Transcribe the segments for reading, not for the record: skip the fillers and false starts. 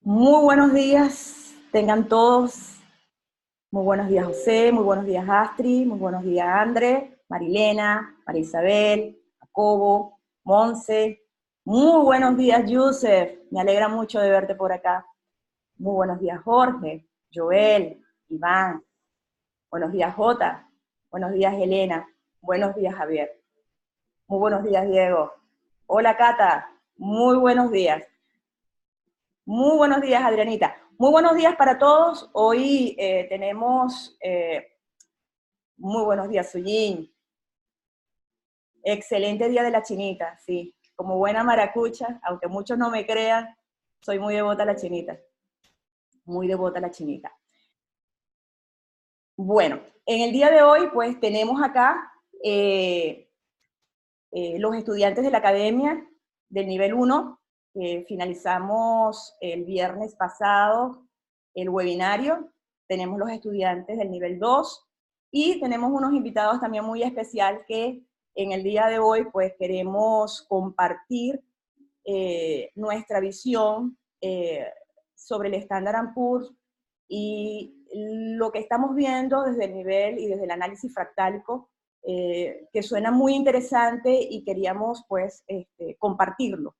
Muy buenos días, tengan todos. Muy buenos días, José, muy buenos días, Astrid, muy buenos días, André, Marilena, María Isabel, Jacobo, Monse. Muy buenos días, Yusef, me alegra mucho de verte por acá. Muy buenos días, Jorge, Joel, Iván. Buenos días, Jota. Buenos días, Elena. Buenos días, Javier. Muy buenos días, Diego. Hola, Cata. Muy buenos días. Muy buenos días, Adrianita. Muy buenos días para todos. Hoy tenemos, muy buenos días, Suyín. Excelente día de la chinita, sí. Como buena maracucha, aunque muchos no me crean, soy muy devota a la chinita. Muy devota a la chinita. Bueno, en el día de hoy, pues tenemos acá los estudiantes de la academia del nivel 1. Finalizamos el viernes pasado el webinario. Tenemos los estudiantes del nivel 2 y tenemos unos invitados también muy especial que en el día de hoy pues queremos compartir nuestra visión sobre el Standard & Poor's y lo que estamos viendo desde el nivel y desde el análisis fractálico, que suena muy interesante y queríamos pues compartirlo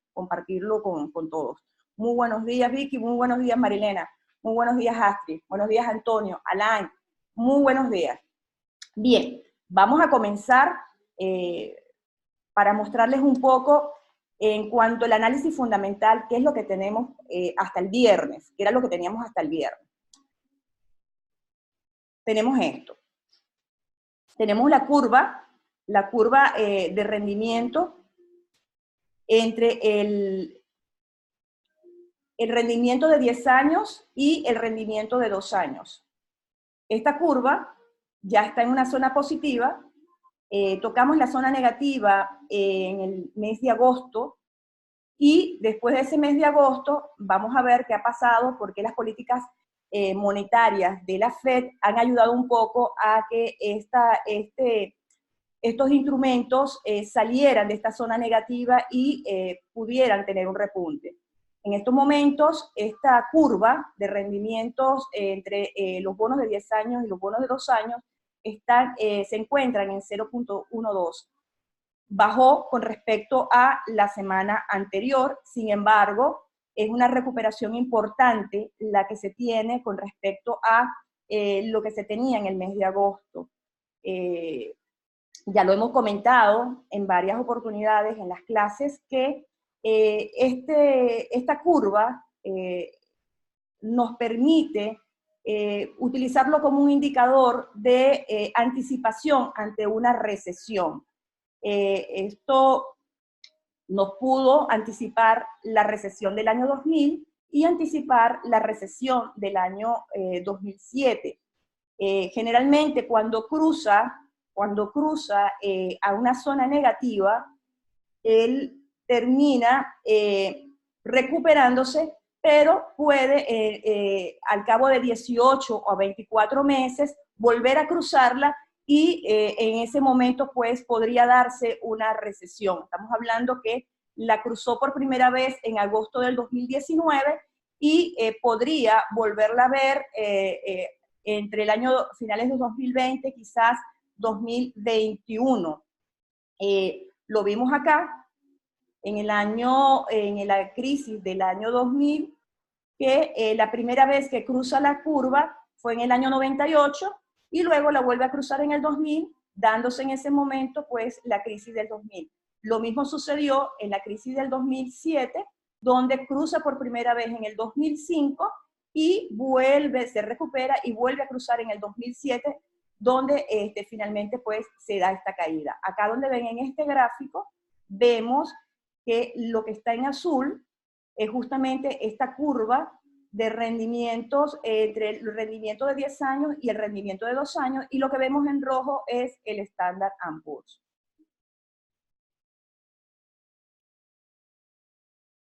con todos. Muy buenos días, Vicky, muy buenos días, Marilena, muy buenos días, Astrid, buenos días, Antonio, Alain, muy buenos días. Bien, vamos a comenzar para mostrarles un poco en cuanto al análisis fundamental, qué es lo que tenemos hasta el viernes, qué era lo que teníamos hasta el viernes. Tenemos esto. Tenemos la curva de rendimiento entre el rendimiento de 10 años y el rendimiento de 2 años. Esta curva ya está en una zona positiva. Tocamos la zona negativa en el mes de agosto, y después de ese mes de agosto vamos a ver qué ha pasado, porque las políticas monetarias de la Fed han ayudado un poco a que estos instrumentos salieran de esta zona negativa y pudieran tener un repunte. En estos momentos, esta curva de rendimientos entre los bonos de 10 años y los bonos de 2 años se encuentran en 0.12. Bajó con respecto a la semana anterior, sin embargo, es una recuperación importante la que se tiene con respecto a lo que se tenía en el mes de agosto. Ya lo hemos comentado en varias oportunidades en las clases que esta curva nos permite utilizarlo como un indicador de anticipación ante una recesión. Esto nos pudo anticipar la recesión del año 2000 y anticipar la recesión del año 2007. Generalmente cuando cruza a una zona negativa, él termina recuperándose, pero puede al cabo de 18 o 24 meses volver a cruzarla, y en ese momento pues podría darse una recesión. Estamos hablando que la cruzó por primera vez en agosto del 2019 y podría volverla a ver entre el año finales de 2020, quizás 2021. Lo vimos acá en la crisis del año 2000, que la primera vez que cruza la curva fue en el año 98, y luego la vuelve a cruzar en el 2000, dándose en ese momento pues la crisis del 2000. Lo mismo sucedió en la crisis del 2007, donde cruza por primera vez en el 2005 y se recupera y vuelve a cruzar en el 2007, donde finalmente pues se da esta caída. Acá donde ven en este gráfico, vemos que lo que está en azul es justamente esta curva de rendimientos entre el rendimiento de 10 años y el rendimiento de 2 años, y lo que vemos en rojo es el Standard & Poor's.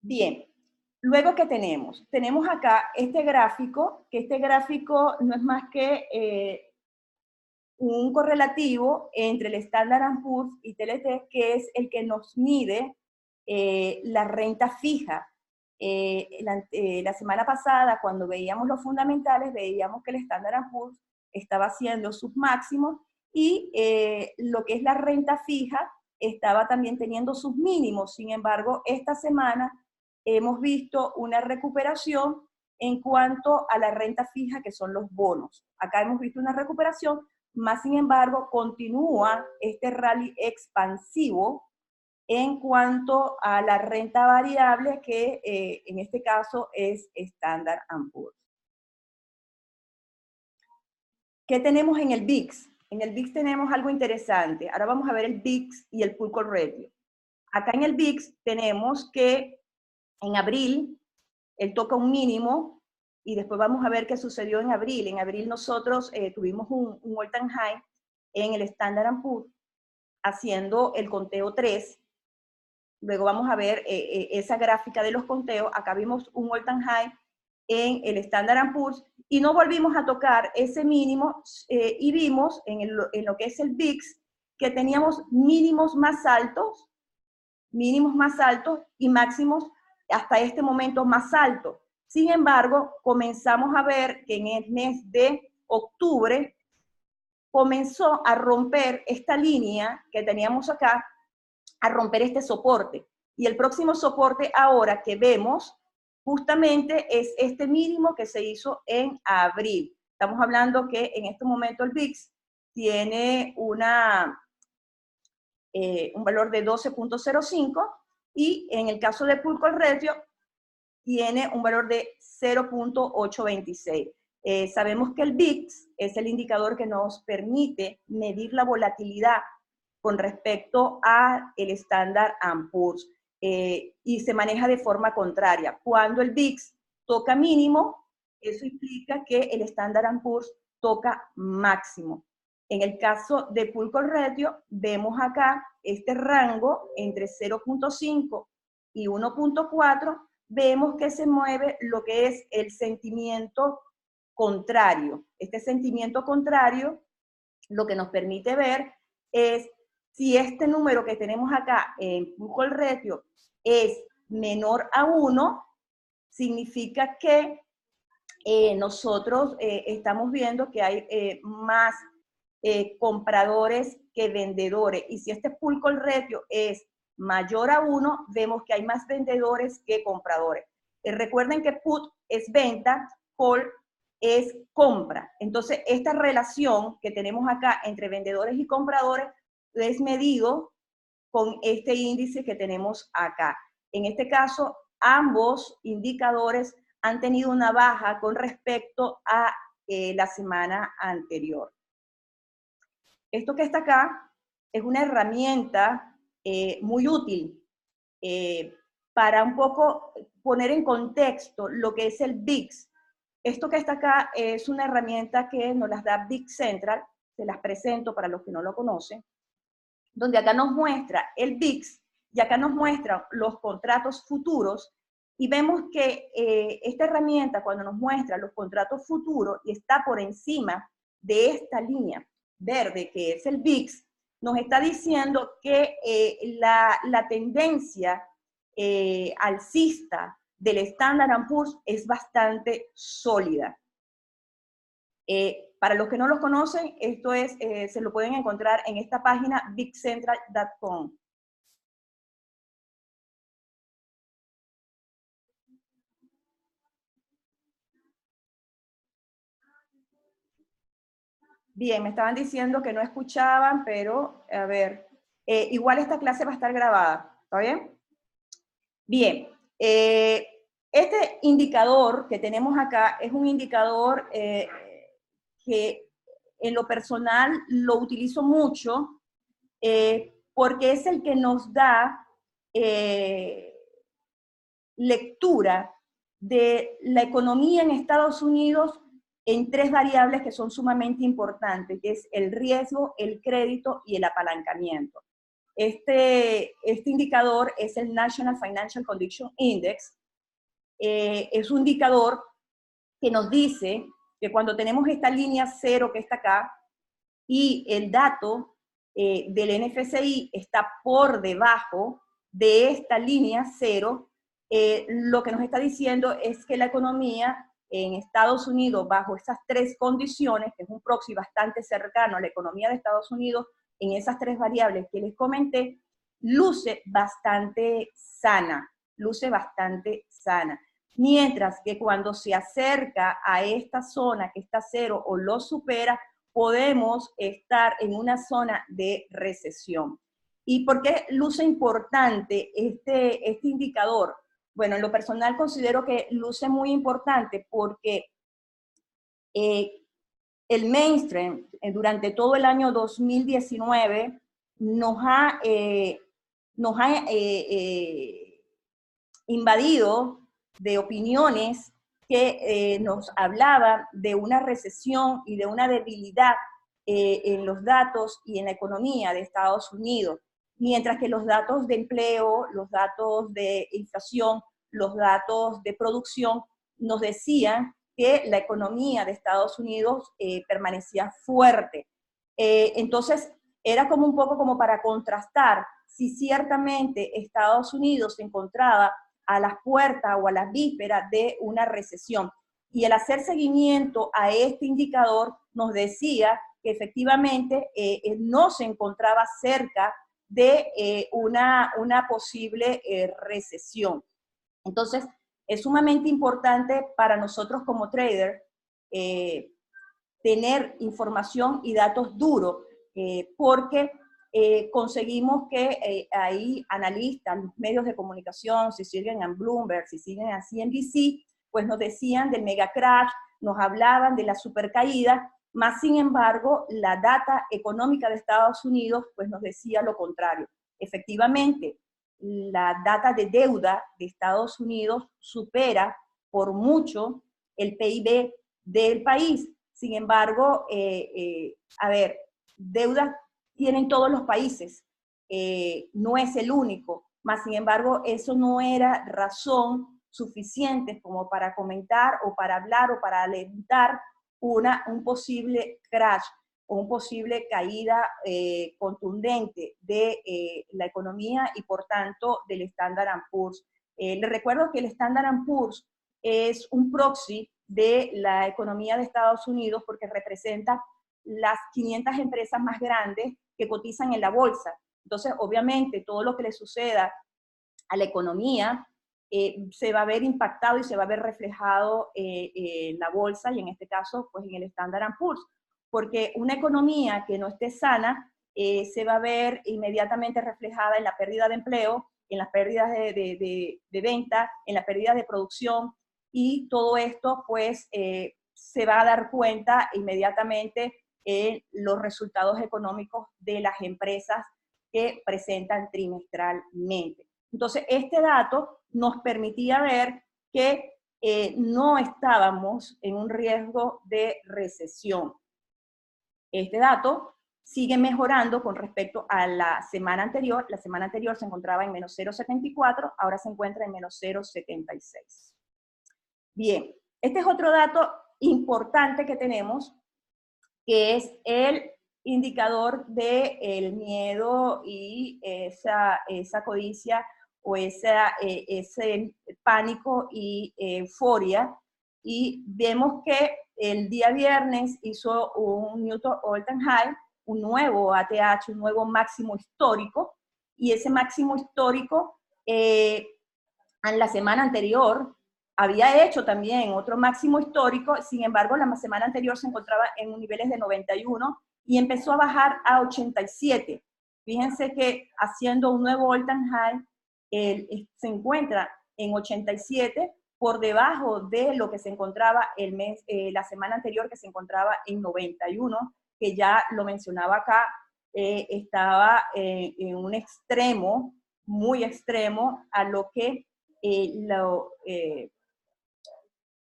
Bien, luego ¿qué tenemos? Tenemos acá este gráfico, que este gráfico no es más que un correlativo entre el Standard & Poor's y TLT, que es el que nos mide la renta fija. La semana pasada, cuando veíamos los fundamentales, veíamos que el Standard & Poor's estaba haciendo sus máximos, y lo que es la renta fija estaba también teniendo sus mínimos. Sin embargo, esta semana hemos visto una recuperación en cuanto a la renta fija, que son los bonos. Acá hemos visto una recuperación, más sin embargo, continúa este rally expansivo en cuanto a la renta variable, que en este caso es Standard & Poor's. ¿Qué tenemos en el VIX? En el VIX tenemos algo interesante. Ahora vamos a ver el VIX y el Put-Call Ratio. Acá en el VIX tenemos que en abril él toca un mínimo, y después vamos a ver qué sucedió en abril. En abril nosotros tuvimos un all-time high en el Standard & Poor's, haciendo el conteo 3. Luego vamos a ver esa gráfica de los conteos. Acá vimos un all-time high en el Standard & Poor's, y no volvimos a tocar ese mínimo, y vimos en lo que es el VIX que teníamos mínimos más altos y máximos hasta este momento más altos. Sin embargo, comenzamos a ver que en el mes de octubre comenzó a romper esta línea que teníamos acá, a romper este soporte. Y el próximo soporte ahora que vemos justamente es este mínimo que se hizo en abril. Estamos hablando que en este momento el VIX tiene un valor de 12.05, y en el caso de Put-Call Ratio tiene un valor de 0.826. Sabemos que el VIX es el indicador que nos permite medir la volatilidad con respecto a el Standard & Poor's, y se maneja de forma contraria. Cuando el VIX toca mínimo, eso implica que el Standard & Poor's toca máximo. En el caso de Pulcol Retio, vemos acá este rango entre 0.5 y 1.4, vemos que se mueve lo que es el sentimiento contrario. Este sentimiento contrario lo que nos permite ver es si este número que tenemos acá en Pulcol Retio es menor a 1, significa que nosotros estamos viendo que hay más compradores que vendedores. Y si este Pulcol Retio es mayor a 1, vemos que hay más vendedores que compradores. Recuerden que put es venta, call es compra. Entonces, esta relación que tenemos acá entre vendedores y compradores es medido con este índice que tenemos acá. En este caso, ambos indicadores han tenido una baja con respecto a la semana anterior. Esto que está acá es una herramienta muy útil para un poco poner en contexto lo que es el VIX. Esto que está acá es una herramienta que nos las da VIX Central, se las presento para los que no lo conocen, donde acá nos muestra el VIX y acá nos muestra los contratos futuros y vemos que esta herramienta cuando nos muestra los contratos futuros y está por encima de esta línea verde que es el VIX, nos está diciendo que la tendencia alcista del Standard & Poor's es bastante sólida. Para los que no los conocen, esto es, se lo pueden encontrar en esta página vixcentral.com. Bien, me estaban diciendo que no escuchaban, pero a ver, igual esta clase va a estar grabada, ¿está bien? Bien, este indicador que tenemos acá es un indicador que en lo personal lo utilizo mucho porque es el que nos da lectura de la economía en Estados Unidos en tres variables que son sumamente importantes, que es el riesgo, el crédito y el apalancamiento. Este indicador es el National Financial Condition Index. Es un indicador que nos dice que cuando tenemos esta línea cero que está acá y el dato del NFCI está por debajo de esta línea cero, lo que nos está diciendo es que la economía en Estados Unidos, bajo estas tres condiciones, que es un proxy bastante cercano a la economía de Estados Unidos, en esas tres variables que les comenté, luce bastante sana, luce bastante sana. Mientras que cuando se acerca a esta zona que está cero o lo supera, podemos estar en una zona de recesión. ¿Y por qué luce importante este indicador? Bueno, en lo personal considero que luce muy importante porque el mainstream durante todo el año 2019 nos ha invadido de opiniones que nos hablaban de una recesión y de una debilidad en los datos y en la economía de Estados Unidos, mientras que los datos de empleo, los datos de inflación, los datos de producción nos decían que la economía de Estados Unidos permanecía fuerte. Entonces, era como un poco como para contrastar si ciertamente Estados Unidos se encontraba a las puertas o a las vísperas de una recesión. Y el hacer seguimiento a este indicador nos decía que efectivamente no se encontraba cerca de una posible recesión. Entonces, es sumamente importante para nosotros como trader tener información y datos duros, porque conseguimos que hay analistas, los medios de comunicación, si siguen a Bloomberg, si siguen a CNBC, pues nos decían del mega crash, nos hablaban de la super caída, más sin embargo, la data económica de Estados Unidos pues nos decía lo contrario. Efectivamente, la data de deuda de Estados Unidos supera por mucho el PIB del país. Sin embargo, a ver, deudas tienen todos los países, no es el único, mas sin embargo eso no era razón suficiente como para comentar o para hablar o para alentar un posible crash o una posible caída contundente de la economía y por tanto del Standard & Poor's. Les recuerdo que el Standard & Poor's es un proxy de la economía de Estados Unidos porque representa las 500 empresas más grandes que cotizan en la bolsa. Entonces, obviamente, todo lo que le suceda a la economía se va a ver impactado y se va a ver reflejado en la bolsa y en este caso, pues en el Standard & Poor's. Porque una economía que no esté sana se va a ver inmediatamente reflejada en la pérdida de empleo, en las pérdidas de venta, en la pérdida de producción, y todo esto pues se va a dar cuenta inmediatamente en los resultados económicos de las empresas que presentan trimestralmente. Entonces, este dato nos permitía ver que no estábamos en un riesgo de recesión. Este dato sigue mejorando con respecto a la semana anterior. La semana anterior se encontraba en menos 0,74, ahora se encuentra en menos 0,76. Bien, este es otro dato importante que tenemos, que es el indicador del miedo y esa codicia o ese pánico y euforia. Y vemos que el día viernes hizo un New All-Time High, un nuevo ATH, un nuevo máximo histórico, y ese máximo histórico en la semana anterior había hecho también otro máximo histórico, sin embargo, la semana anterior se encontraba en niveles de 91 y empezó a bajar a 87. Fíjense que haciendo un nuevo all-time high, se encuentra en 87, por debajo de lo que se encontraba la semana anterior, que se encontraba en 91, que ya lo mencionaba acá, estaba en un extremo, muy extremo, a lo que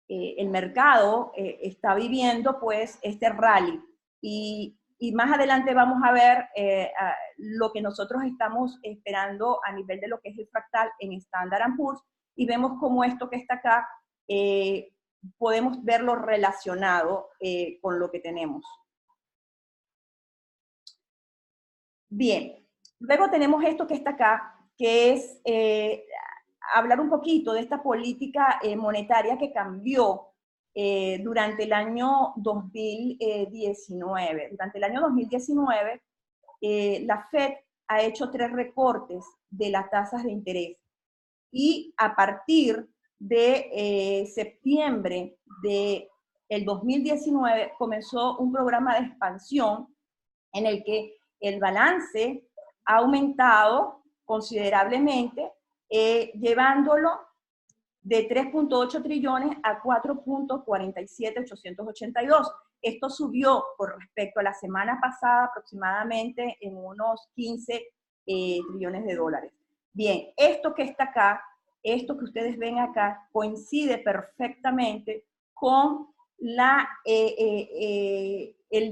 el mercado está viviendo pues este rally y más adelante vamos a ver lo que nosotros estamos esperando a nivel de lo que es el fractal en Standard & Poor's y vemos cómo esto que está acá podemos verlo relacionado con lo que tenemos. Bien, luego tenemos esto que está acá, que es hablar un poquito de esta política monetaria que cambió durante el año 2019. Durante el año 2019, la Fed ha hecho 3 recortes de las tasas de interés. Y a partir de septiembre del 2019 comenzó un programa de expansión en el que el balance ha aumentado considerablemente, llevándolo de 3.8 trillones a 4.47882. Esto subió con respecto a la semana pasada aproximadamente en unos 15 trillones de dólares. Bien, esto que está acá, esto que ustedes ven acá, coincide perfectamente con el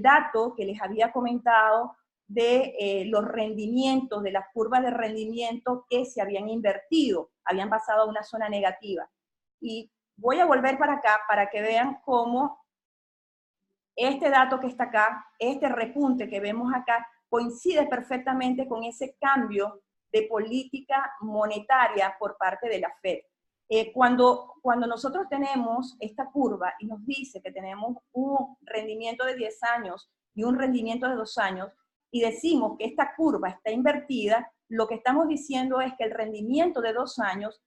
dato que les había comentado de los rendimientos, de las curvas de rendimiento que se habían invertido, habían pasado a una zona negativa. Y voy a volver para acá para que vean cómo este dato que está acá, este repunte que vemos acá, coincide perfectamente con ese cambio de política monetaria por parte de la Fed. Cuando nosotros tenemos esta curva y nos dice que tenemos un rendimiento de 10 años y un rendimiento de 2 años, y decimos que esta curva está invertida, lo que estamos diciendo es que el rendimiento de 2 años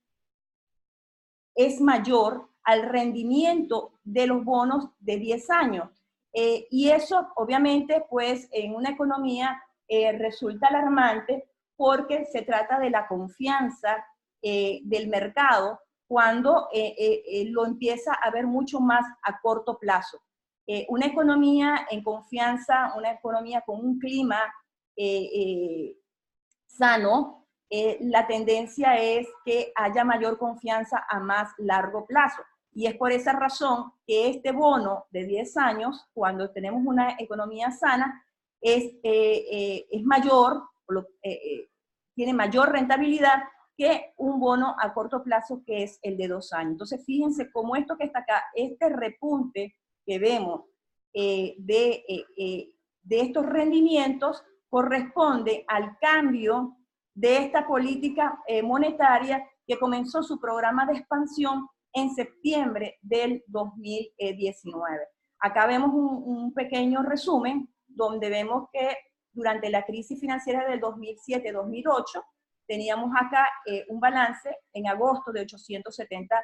es mayor al rendimiento de los bonos de 10 años. Y eso, obviamente, pues en una economía resulta alarmante porque se trata de la confianza del mercado cuando lo empieza a ver mucho más a corto plazo. Una economía en confianza, una economía con un clima sano, la tendencia es que haya mayor confianza a más largo plazo. Y es por esa razón que este bono de 10 años, cuando tenemos una economía sana, es mayor, tiene mayor rentabilidad que un bono a corto plazo que es el de 2 años. Entonces, fíjense cómo esto que está acá, este repunte que vemos de estos rendimientos corresponde al cambio de esta política monetaria que comenzó su programa de expansión en septiembre del 2019. Acá vemos un pequeño resumen donde vemos que durante la crisis financiera del 2007-2008 teníamos acá un balance en agosto de 870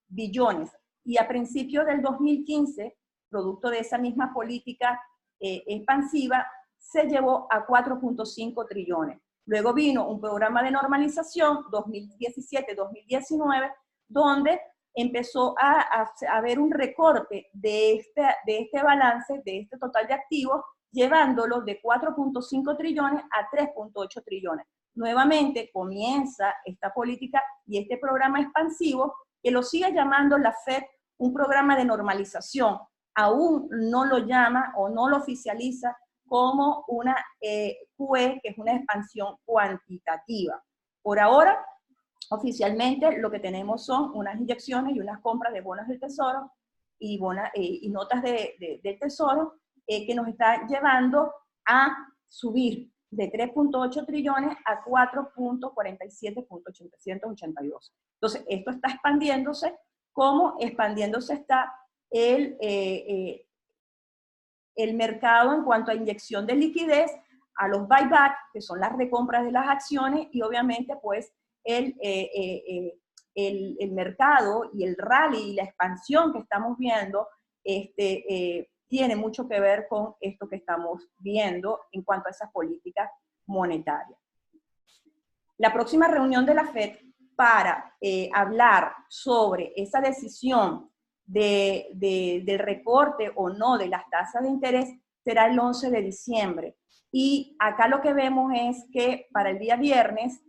billones y a principios del 2015, producto de esa misma política expansiva, se llevó a 4.5 trillones. Luego vino un programa de normalización 2017-2019 donde empezó a haber un recorte de este balance, de este total de activos, llevándolo de 4.5 trillones a 3.8 trillones. Nuevamente comienza esta política y este programa expansivo que lo sigue llamando la Fed un programa de normalización. Aún no lo llama o no lo oficializa como una QE, que es una expansión cuantitativa. Por ahora, oficialmente, lo que tenemos son unas inyecciones y unas compras de bonos del Tesoro y notas del Tesoro que nos está llevando a subir de 3.8 trillones a 4.47.882. Entonces, esto está expandiéndose, como expandiéndose está el mercado en cuanto a inyección de liquidez, a los buyback, que son las recompras de las acciones, y obviamente pues el mercado y el rally y la expansión que estamos viendo tiene mucho que ver con esto que estamos viendo en cuanto a esas políticas monetarias. La próxima reunión de la FED para hablar sobre esa decisión del recorte o no de las tasas de interés será el 11 de diciembre. Y acá lo que vemos es que para el día viernes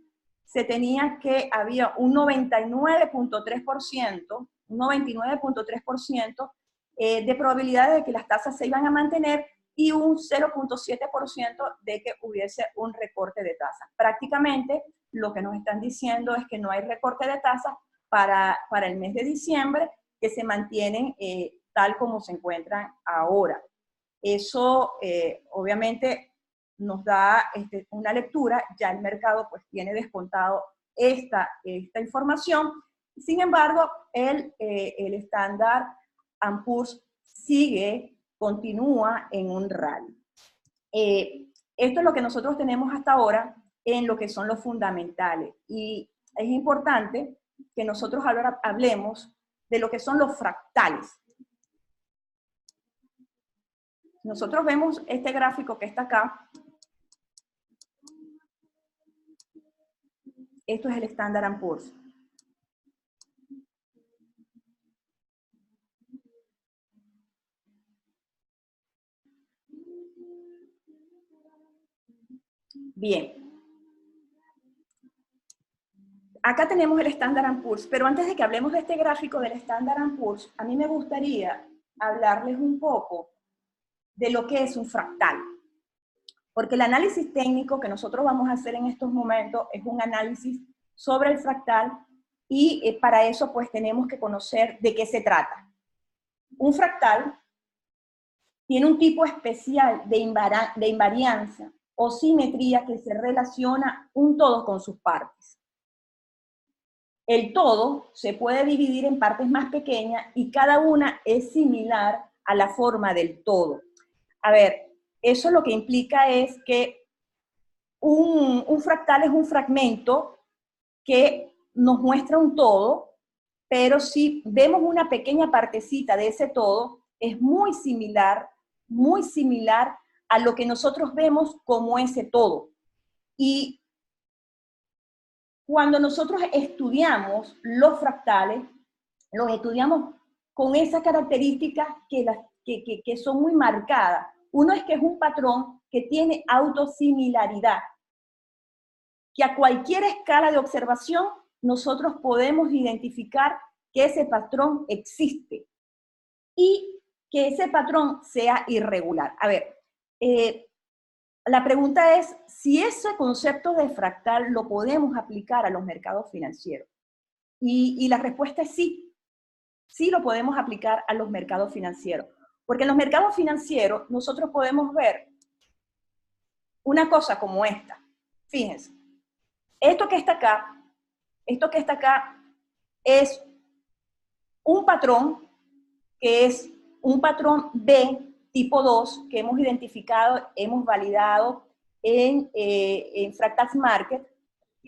se tenía que había un 99.3% de probabilidades de que las tasas se iban a mantener y un 0.7% de que hubiese un recorte de tasas. Prácticamente lo que nos están diciendo es que no hay recorte de tasas para el mes de diciembre, que se mantienen tal como se encuentran ahora. Eso obviamente nos da una lectura, ya el mercado pues tiene descontado esta información. Sin embargo, el Standard & Poor's continúa en un rally. Esto es lo que nosotros tenemos hasta ahora en lo que son los fundamentales. Y es importante que nosotros ahora hablemos de lo que son los fractales. Nosotros vemos este gráfico que está acá. Esto es el Standard & Poor's. Bien. Acá tenemos el Standard & Poor's, pero antes de que hablemos de este gráfico del Standard & Poor's, a mí me gustaría hablarles un poco de lo que es un fractal. Porque el análisis técnico que nosotros vamos a hacer en estos momentos es un análisis sobre el fractal y para eso pues tenemos que conocer de qué se trata. Un fractal tiene un tipo especial de invariancia o simetría que se relaciona un todo con sus partes. El todo se puede dividir en partes más pequeñas y cada una es similar a la forma del todo. A ver, eso lo que implica es que un fractal es un fragmento que nos muestra un todo, pero si vemos una pequeña partecita de ese todo, es muy similar a lo que nosotros vemos como ese todo. Y cuando nosotros estudiamos los fractales, los estudiamos con esas características que son muy marcadas. Uno es que es un patrón que tiene autosimilaridad, que a cualquier escala de observación nosotros podemos identificar que ese patrón existe y que ese patrón sea irregular. A ver, la pregunta es si ese concepto de fractal lo podemos aplicar a los mercados financieros. Y la respuesta es sí, sí lo podemos aplicar a los mercados financieros. Porque en los mercados financieros nosotros podemos ver una cosa como esta. Fíjense, esto que está acá es un patrón que es un patrón B tipo 2 que hemos identificado, hemos validado en Fractal Market,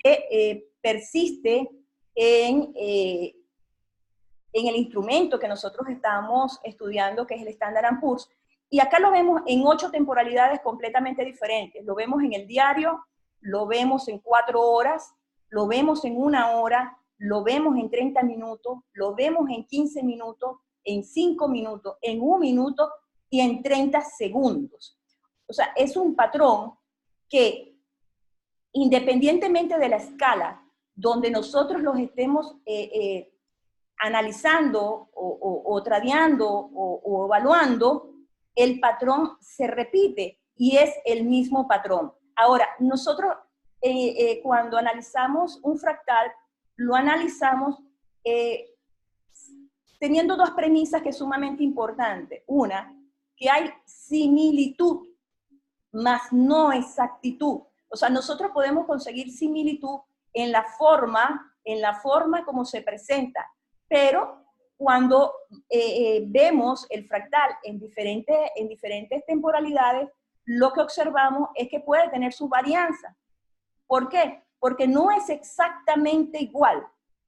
que persiste en el instrumento que nosotros estamos estudiando, que es el Standard & Poor's, y acá lo vemos en 8 temporalidades completamente diferentes. Lo vemos en el diario, lo vemos en 4 horas, lo vemos en 1 hora, lo vemos en 30 minutos, lo vemos en 15 minutos, en 5 minutos, en 1 minuto y en 30 segundos. O sea, es un patrón que, independientemente de la escala donde nosotros los estemos analizando o tradeando o evaluando, el patrón se repite y es el mismo patrón. Ahora, nosotros cuando analizamos un fractal, lo analizamos teniendo 2 premisas que es sumamente importante. Una, que hay similitud, más no exactitud. O sea, nosotros podemos conseguir similitud en la forma como se presenta, pero cuando vemos el fractal en diferentes temporalidades, lo que observamos es que puede tener su varianza. ¿Por qué? Porque no es exactamente igual,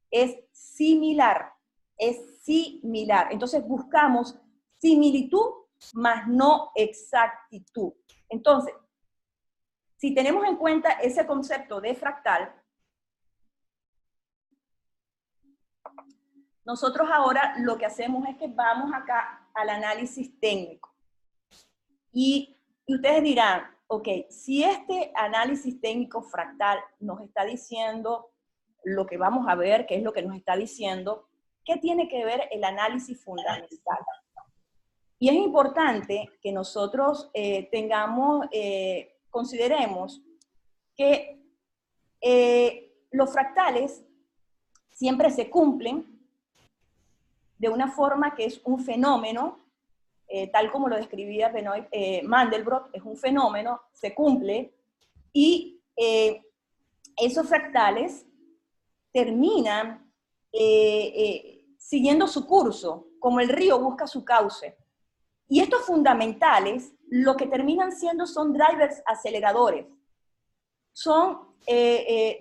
es similar, es similar. Entonces buscamos similitud más no exactitud. Entonces, si tenemos en cuenta ese concepto de fractal, nosotros ahora lo que hacemos es que vamos acá al análisis técnico. Y ustedes dirán, ok, si este análisis técnico fractal nos está diciendo lo que vamos a ver, qué es lo que nos está diciendo, ¿qué tiene que ver el análisis fundamental? Y es importante que nosotros consideremos que los fractales siempre se cumplen de una forma que es un fenómeno, tal como lo describía Mandelbrot, es un fenómeno, se cumple, y esos fractales terminan siguiendo su curso, como el río busca su cauce. Y estos fundamentales, lo que terminan siendo son drivers aceleradores, son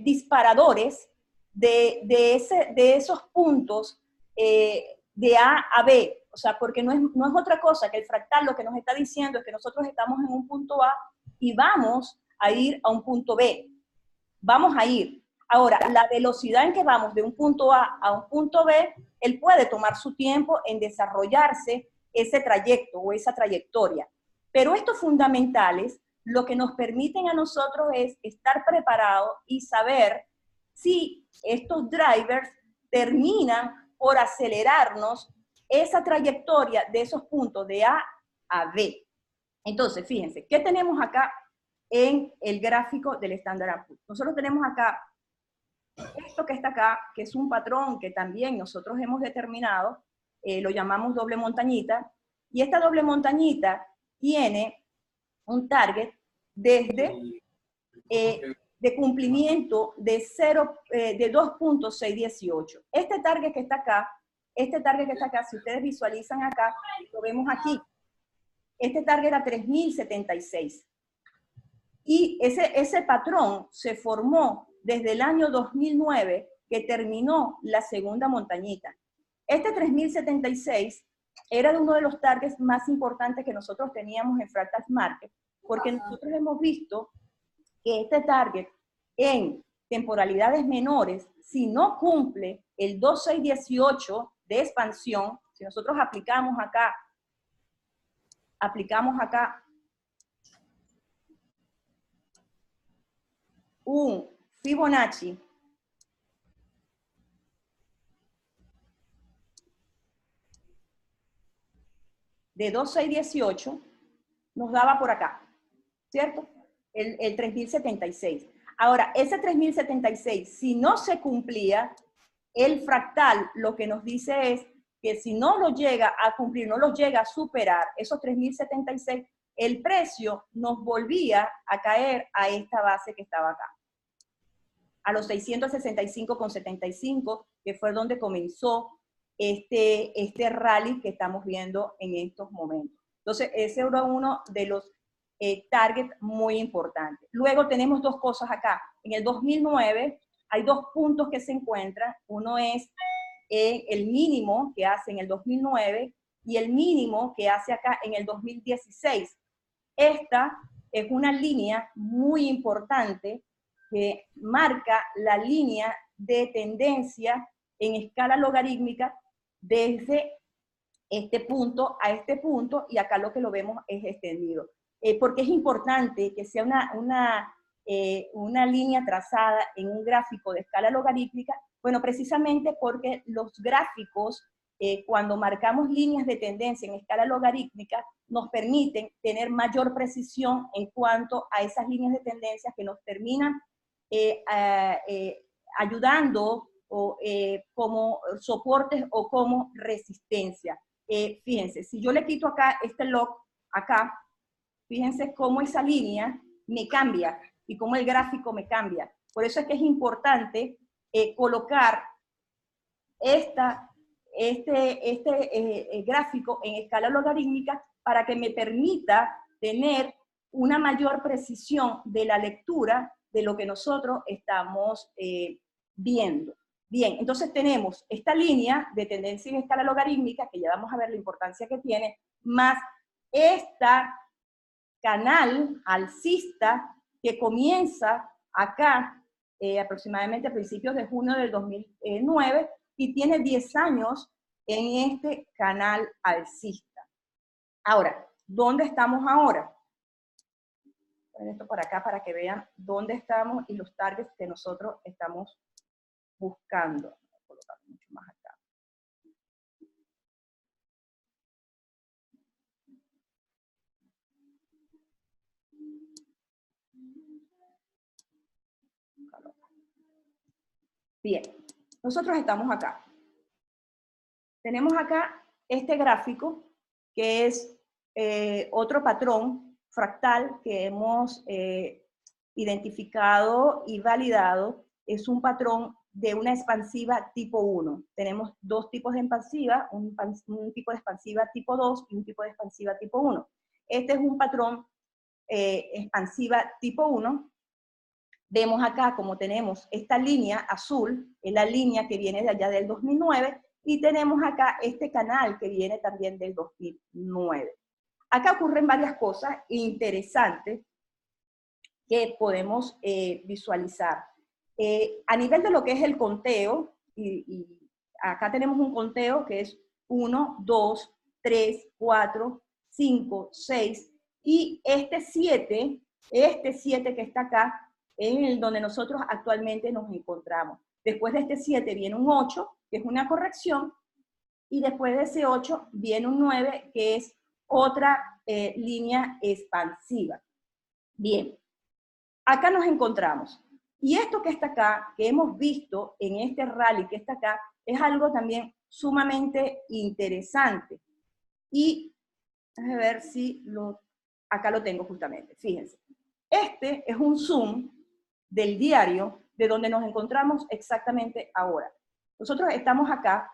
disparadores de esos puntos de A a B. O sea, porque no es otra cosa que el fractal lo que nos está diciendo es que nosotros estamos en un punto A y vamos a ir a un punto B. Vamos a ir. Ahora, la velocidad en que vamos de un punto A a un punto B, él puede tomar su tiempo en desarrollarse ese trayecto o esa trayectoria. Pero estos fundamentales lo que nos permiten a nosotros es estar preparados y saber si estos drivers terminan por acelerarnos esa trayectoria de esos puntos de A a B. Entonces, fíjense, ¿qué tenemos acá en el gráfico del Standard & Poor's? Nosotros tenemos acá esto que está acá, que es un patrón que también nosotros hemos determinado, lo llamamos doble montañita, y esta doble montañita tiene un target desde de cumplimiento de 2.618. Este target que está acá, si ustedes visualizan acá, lo vemos aquí. Este target era 3.076. Y ese patrón se formó desde el año 2009, que terminó la segunda montañita. Este 3.076 era uno de los targets más importantes que nosotros teníamos en Fractal Market, porque nosotros hemos visto que este target en temporalidades menores, si no cumple el 2.618 de expansión, si nosotros aplicamos acá un Fibonacci de 2.618 nos daba por acá, ¿cierto? El 3.076. Ahora, ese 3.076, si no se cumplía, el fractal lo que nos dice es que si no lo llega a cumplir, no lo llega a superar, esos 3.076, el precio nos volvía a caer a esta base que estaba acá, a los 665,75, que fue donde comenzó este rally que estamos viendo en estos momentos. Entonces, ese era uno de los targets muy importantes. Luego tenemos dos cosas acá. En el 2009 hay dos puntos que se encuentran. Uno es el mínimo que hace en el 2009 y el mínimo que hace acá en el 2016. Esta es una línea muy importante que marca la línea de tendencia en escala logarítmica desde este punto a este punto, y acá lo que lo vemos es extendido. Porque es importante que sea una línea trazada en un gráfico de escala logarítmica. Bueno, precisamente porque los gráficos, cuando marcamos líneas de tendencia en escala logarítmica, nos permiten tener mayor precisión en cuanto a esas líneas de tendencia que nos terminan ayudando como soportes o como resistencia. Fíjense, si yo le quito acá este log, acá, fíjense cómo esa línea me cambia y cómo el gráfico me cambia. Por eso es que es importante colocar gráfico en escala logarítmica para que me permita tener una mayor precisión de la lectura de lo que nosotros estamos viendo. Bien, entonces tenemos esta línea de tendencia en escala logarítmica, que ya vamos a ver la importancia que tiene, más esta canal alcista que comienza acá aproximadamente a principios de junio del 2009 y tiene 10 años en este canal alcista. Ahora, ¿dónde estamos ahora? Voy a poner esto por acá para que vean dónde estamos y los targets que nosotros estamos buscando. Voy a colocar mucho más acá. Bien, nosotros estamos acá. Tenemos acá este gráfico, que es otro patrón fractal que hemos identificado y validado. Es un patrón de una expansiva tipo 1. Tenemos dos tipos de expansiva, un tipo de expansiva tipo 2 y un tipo de expansiva tipo 1. Este es un patrón expansiva tipo 1. Vemos acá como tenemos esta línea azul, es la línea que viene de allá del 2009, y tenemos acá este canal que viene también del 2009. Acá ocurren varias cosas interesantes que podemos visualizar. A nivel de lo que es el conteo, y acá tenemos un conteo que es 1, 2, 3, 4, 5, 6, y este 7 que está acá, es el donde nosotros actualmente nos encontramos. Después de este 7 viene un 8, que es una corrección, y después de ese 8 viene un 9, que es otra línea expansiva. Bien, acá nos encontramos. Y esto que está acá, que hemos visto en este rally que está acá, es algo también sumamente interesante. Y déjame ver si acá lo tengo justamente, fíjense. Este es un zoom del diario de donde nos encontramos exactamente ahora. Nosotros estamos acá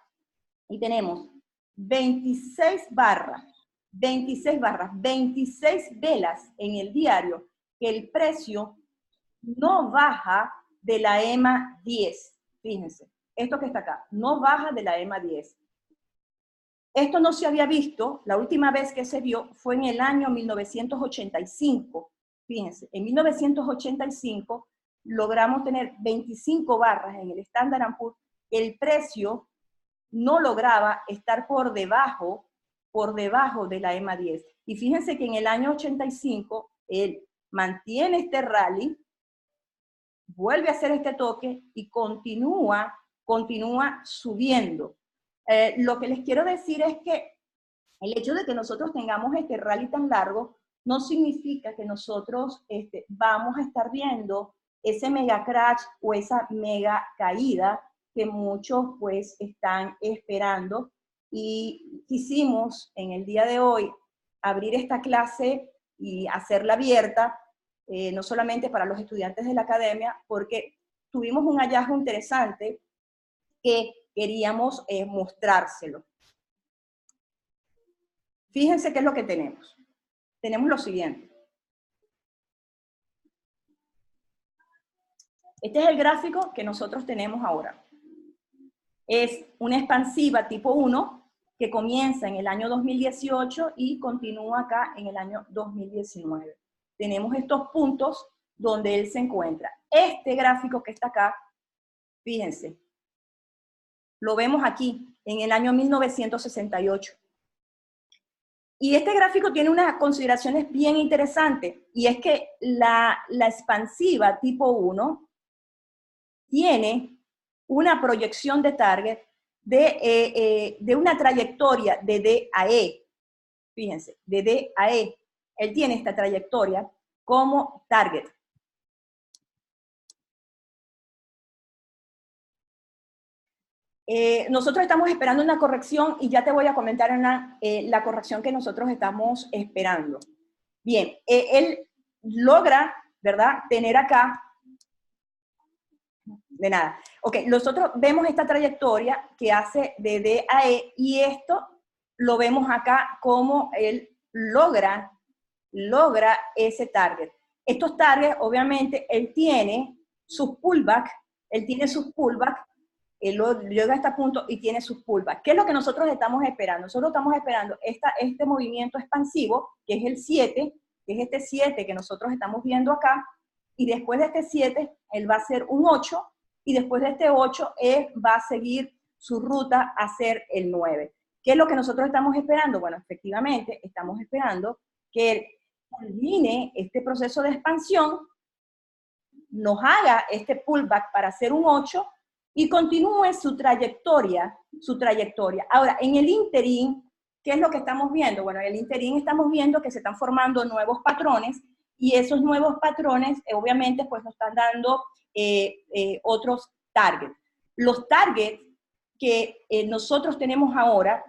y tenemos 26 barras, 26 velas en el diario, que el precio no baja de la EMA 10. Fíjense, esto que está acá, no baja de la EMA 10. Esto no se había visto, la última vez que se vio fue en el año 1985. Fíjense, en 1985 logramos tener 25 barras en el Standard & Poor's, el precio no lograba estar por debajo de la EMA 10. Y fíjense que en el año 85 él mantiene este rally, vuelve a hacer este toque y continúa subiendo. Lo que les quiero decir es que El hecho de que nosotros tengamos este rally tan largo no significa que nosotros vamos a estar viendo ese mega crash o esa mega caída que muchos pues están esperando. Y quisimos en el día de hoy abrir esta clase y hacerla abierta, no solamente para los estudiantes de la academia, porque tuvimos un hallazgo interesante que queríamos mostrárselo. Fíjense qué es lo que tenemos. Tenemos lo siguiente. Este es el gráfico que nosotros tenemos ahora. Es una expansiva tipo 1 que comienza en el año 2018 y continúa acá en el año 2019. Tenemos estos puntos donde él se encuentra. Este gráfico que está acá, fíjense, lo vemos aquí en el año 1968. Y este gráfico tiene unas consideraciones bien interesantes, y es que la expansiva tipo 1 tiene una proyección de target de una trayectoria de D a E. Fíjense, de D a E. Él tiene esta trayectoria como target. Nosotros estamos esperando una corrección y ya te voy a comentar la corrección que nosotros estamos esperando. Bien, él logra, ¿verdad?, tener acá, de nada. Ok, nosotros vemos esta trayectoria que hace de D a E y esto lo vemos acá como él logra ese target. Estos targets, obviamente, él tiene sus pullback, él llega a este punto y tiene sus pullback. ¿Qué es lo que nosotros estamos esperando? Nosotros estamos esperando este movimiento expansivo, que es el 7, que es este 7 que nosotros estamos viendo acá, y después de este 7, él va a hacer un 8, y después de este 8, él va a seguir su ruta a hacer el 9. ¿Qué es lo que nosotros estamos esperando? Bueno, efectivamente, estamos esperando que él termine este proceso de expansión, nos haga este pullback para hacer un 8, y continúe su trayectoria. Ahora, en el interín, ¿qué es lo que estamos viendo? Bueno, en el interín estamos viendo que se están formando nuevos patrones, y esos nuevos patrones, obviamente, pues nos están dando otros targets. Los targets que nosotros tenemos ahora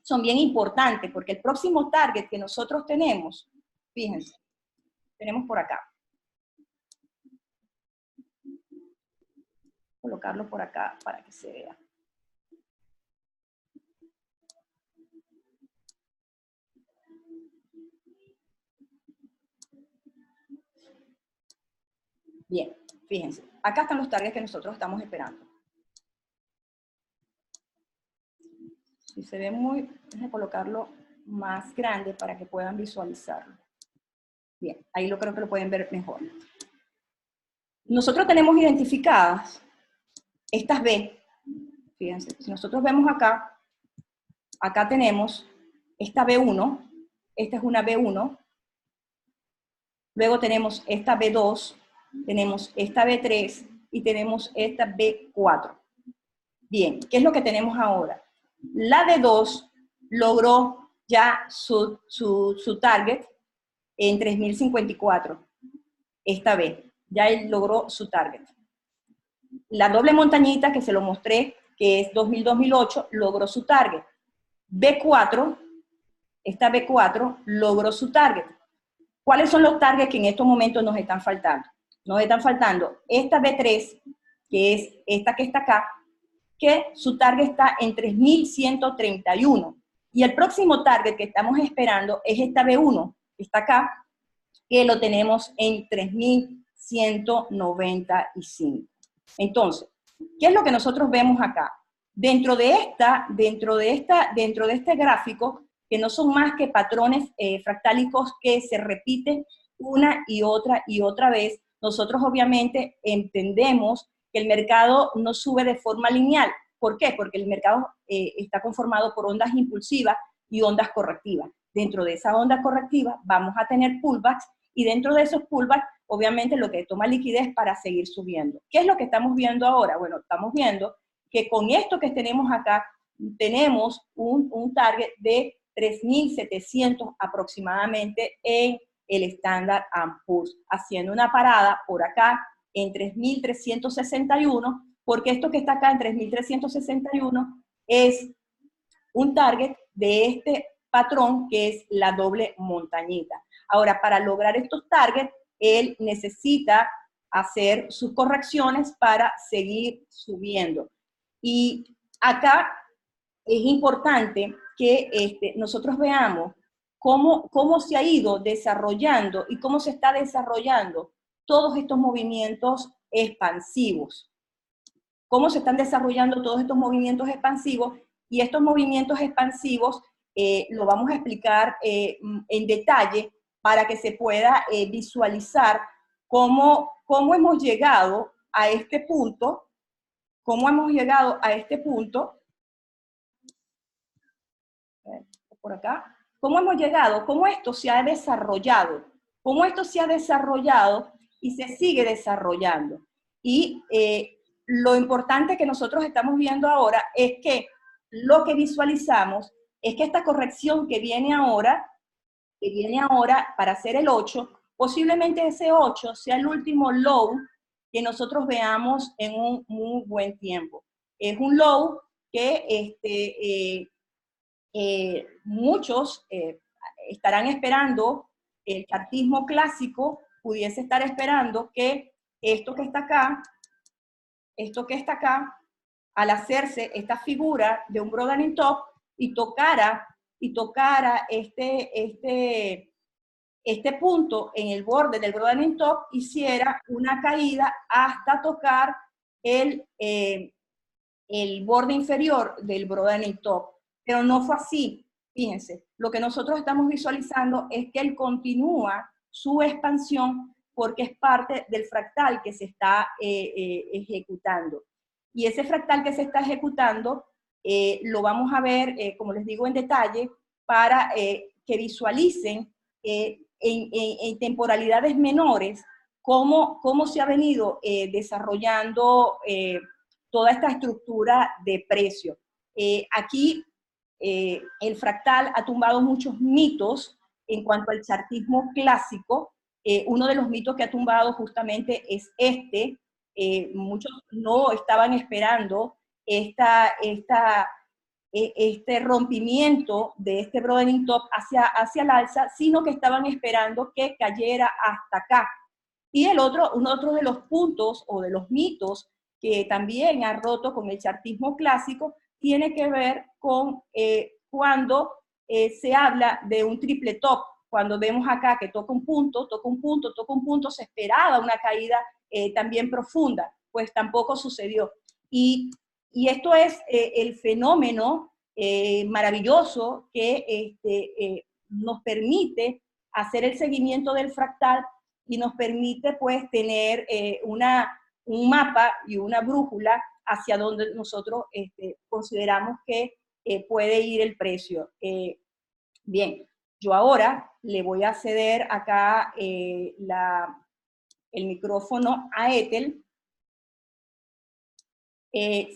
son bien importantes, porque el próximo target que nosotros tenemos, fíjense, tenemos por acá. Colocarlo por acá para que se vea. Bien, fíjense, acá están los targets que nosotros estamos esperando. Si se ve muy, déjenme colocarlo más grande para que puedan visualizarlo. Bien, ahí creo que lo pueden ver mejor. Nosotros tenemos identificadas estas B. Fíjense, si nosotros vemos acá, acá tenemos esta B1, esta es una B1, luego tenemos esta B2, tenemos esta B3 y tenemos esta B4. Bien, ¿qué es lo que tenemos ahora? La D2 logró ya su target en 3054, esta vez, ya él logró su target. La doble montañita que se lo mostré, que es 2000-2008, logró su target. B4, esta B4 logró su target. ¿Cuáles son los targets que en estos momentos nos están faltando? Nos están faltando esta B3, que es esta que está acá, que su target está en 3131. Y el próximo target que estamos esperando es esta B1, que está acá, que lo tenemos en 3195. Entonces, ¿qué es lo que nosotros vemos acá? Dentro de este gráfico, que no son más que patrones fractálicos que se repiten una y otra vez, nosotros obviamente entendemos que el mercado no sube de forma lineal. ¿Por qué? Porque el mercado está conformado por ondas impulsivas y ondas correctivas. Dentro de esas ondas correctivas vamos a tener pullbacks, y dentro de esos pullbacks, obviamente, lo que toma liquidez para seguir subiendo. ¿Qué es lo que estamos viendo ahora? Bueno, estamos viendo que con esto que tenemos acá, tenemos un target de 3.700 aproximadamente en el Standard & Poor's, haciendo una parada por acá en 3.361, porque esto que está acá en 3.361 es un target de este patrón que es la doble montañita. Ahora, para lograr estos targets, él necesita hacer sus correcciones para seguir subiendo. Y acá es importante que nosotros veamos cómo se ha ido desarrollando y cómo se está desarrollando todos estos movimientos expansivos. Cómo se están desarrollando todos estos movimientos expansivos, y estos movimientos expansivos lo vamos a explicar en detalle para que se pueda visualizar cómo hemos llegado a este punto, por acá, cómo hemos llegado, cómo esto se ha desarrollado, y se sigue desarrollando. Y lo importante que nosotros estamos viendo ahora es que lo que visualizamos es que esta corrección que viene ahora para hacer el 8, posiblemente ese 8 sea el último low que nosotros veamos en un muy buen tiempo. Es un low que muchos estarán esperando, el chartismo clásico pudiese estar esperando que esto que está acá, al hacerse esta figura de un broadening top y tocara este punto en el borde del broadening top, hiciera una caída hasta tocar el borde inferior del broadening top. Pero no fue así, fíjense. Lo que nosotros estamos visualizando es que él continúa su expansión porque es parte del fractal que se está ejecutando. Y ese fractal que se está ejecutando lo vamos a ver, como les digo, en detalle, para que visualicen en temporalidades menores cómo se ha venido desarrollando toda esta estructura de precio. Aquí el fractal ha tumbado muchos mitos en cuanto al chartismo clásico. Uno de los mitos que ha tumbado justamente es este. Muchos no estaban esperando este rompimiento de este broadening top hacia el alza, sino que estaban esperando que cayera hasta acá. Y otro de los puntos o de los mitos que también ha roto con el chartismo clásico tiene que ver con cuando se habla de un triple top. Cuando vemos acá que toca un punto, se esperaba una caída también profunda, pues tampoco sucedió. Y esto es el fenómeno maravilloso que nos permite hacer el seguimiento del fractal y nos permite pues tener un mapa y una brújula hacia donde nosotros consideramos que puede ir el precio. Bien, yo ahora le voy a ceder acá el micrófono a Ethel.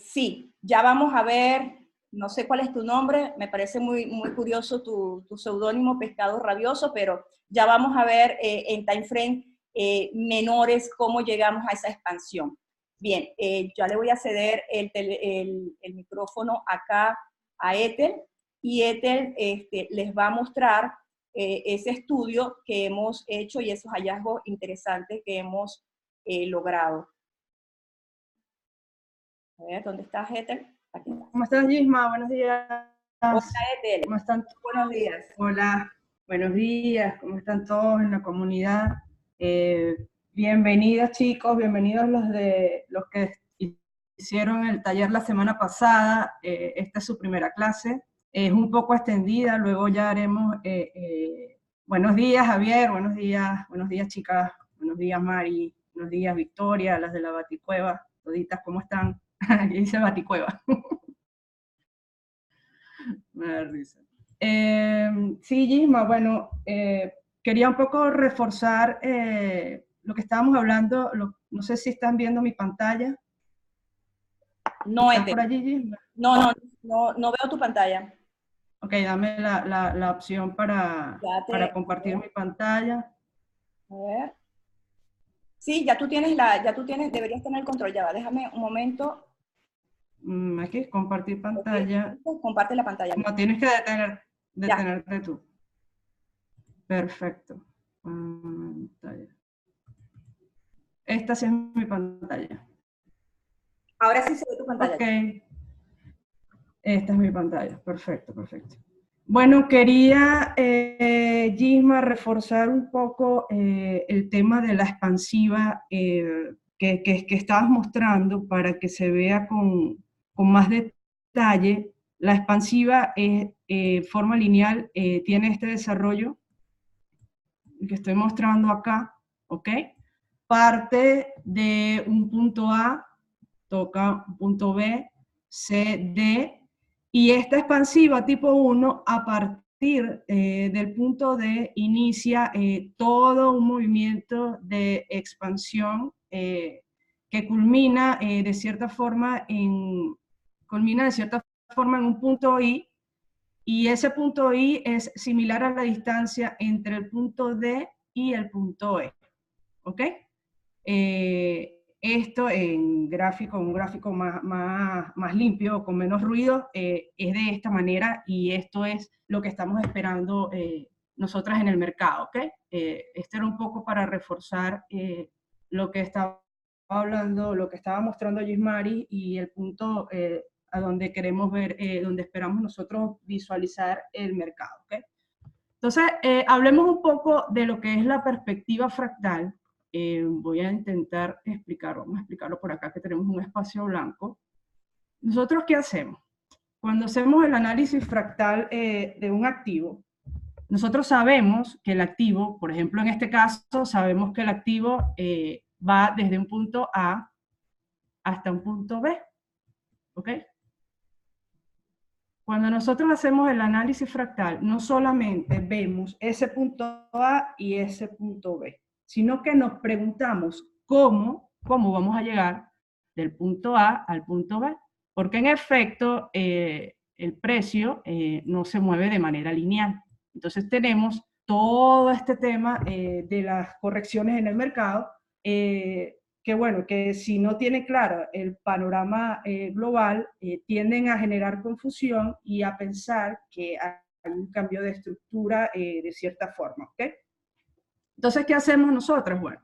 Sí, ya vamos a ver, no sé cuál es tu nombre, me parece muy, muy curioso tu seudónimo Pescado Rabioso, pero ya vamos a ver en time frame menores cómo llegamos a esa expansión. Bien, ya le voy a ceder el micrófono acá a Ethel, y Ethel les va a mostrar ese estudio que hemos hecho y esos hallazgos interesantes que hemos logrado. A ver, ¿dónde estás, Ethel? Aquí está. ¿Cómo estás, Gisma? Buenos días. Hola, Ethel. ¿Cómo están? Buenos días. Hola, buenos días. ¿Cómo están todos en la comunidad? Bienvenidos, chicos. Bienvenidos los que hicieron el taller la semana pasada. Esta es su primera clase. Es un poco extendida. Luego ya haremos... buenos días, Javier. Buenos días, chicas. Buenos días, Mari. Buenos días, Victoria, las de la Baticueva. Toditas, ¿cómo están? Aquí dice Baticueva. Me da risa. Sí, Gisma, bueno, quería un poco reforzar lo que estábamos hablando. No sé si están viendo mi pantalla. No, ¿Estás por allí, Gisma? No veo tu pantalla. Ok, dame la opción Ya para te, compartir mi pantalla. a ver. Sí, ya tú tienes, deberías tener el control. Ya va, déjame un momento. Aquí, compartir Ok, pantalla. comparte la pantalla. No tienes que Ya, detenerte tú. Perfecto. Pantalla. Esta sí es mi pantalla. ahora sí se ve tu pantalla. Ok, esta es mi pantalla. Perfecto, perfecto. Bueno, quería, Gisma, reforzar un poco el tema de la expansiva que estabas mostrando para que se vea con más detalle. La expansiva es forma lineal, tiene este desarrollo que estoy mostrando acá, ¿ok? Parte de un punto A, toca un punto B, C, D, y esta expansiva tipo 1, a partir del punto D, inicia todo un movimiento de expansión que culmina de cierta forma en un punto I, y ese punto I es similar a la distancia entre el punto D y el punto E, ¿ok? Esto en gráfico, un gráfico más limpio, con menos ruido, es de esta manera, y esto es lo que estamos esperando nosotras en el mercado, ¿ok? Esto era un poco para reforzar lo que estaba hablando, lo que estaba mostrando Gismari, y el punto a donde queremos ver, donde esperamos nosotros visualizar el mercado, ¿ok? Entonces, hablemos un poco de lo que es la perspectiva fractal. Voy a intentar vamos a explicarlo por acá, que tenemos un espacio blanco. ¿Nosotros qué hacemos? Cuando hacemos el análisis fractal de un activo, nosotros sabemos que el activo, por ejemplo, en este caso, sabemos que el activo va desde un punto A hasta un punto B, ¿ok? Cuando nosotros hacemos el análisis fractal, no solamente vemos ese punto A y ese punto B, sino que nos preguntamos cómo vamos a llegar del punto A al punto B, porque en efecto el precio no se mueve de manera lineal. Entonces tenemos todo este tema de las correcciones en el mercado, que bueno, que si no tiene claro el panorama global, tienden a generar confusión y a pensar que hay un cambio de estructura de cierta forma, ¿ok? Entonces, ¿qué hacemos nosotros? Bueno,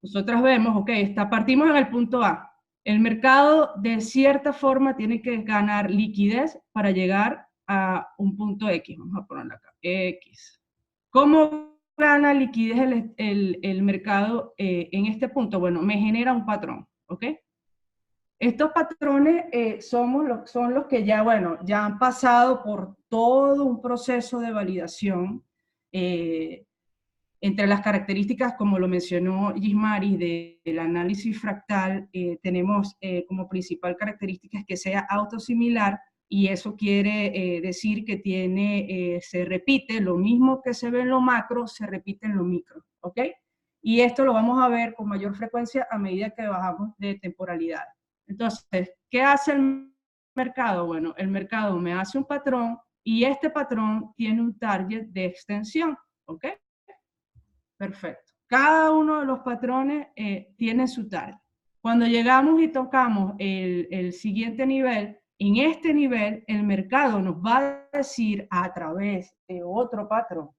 nosotros vemos, ok, partimos en el punto A. El mercado de cierta forma tiene que ganar liquidez para llegar a un punto X. Vamos a ponerlo acá, X. ¿Cómo gana liquidez el mercado en este punto? Bueno, me genera un patrón, ¿ok? Estos patrones son los que ya, bueno, ya han pasado por todo un proceso de validación. Entre las características, como lo mencionó Gismari, del análisis fractal, tenemos como principal característica que sea autosimilar, y eso quiere decir que se repite lo mismo que se ve en lo macro, se repite en lo micro, ¿ok? Y esto lo vamos a ver con mayor frecuencia a medida que bajamos de temporalidad. Entonces, ¿qué hace el mercado? Bueno, el mercado me hace un patrón, y este patrón tiene un target de extensión, ¿ok? Perfecto. Cada uno de los patrones tiene su target. Cuando llegamos y tocamos el siguiente nivel, en este nivel el mercado nos va a decir a través de otro patrón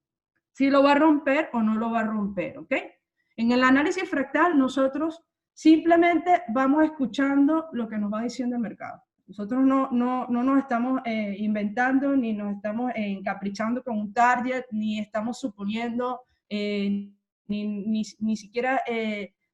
si lo va a romper o no lo va a romper, ¿ok? En el análisis fractal nosotros simplemente vamos escuchando lo que nos va diciendo el mercado. Nosotros no nos estamos inventando, ni nos estamos encaprichando con un target, ni estamos suponiendo, ni siquiera,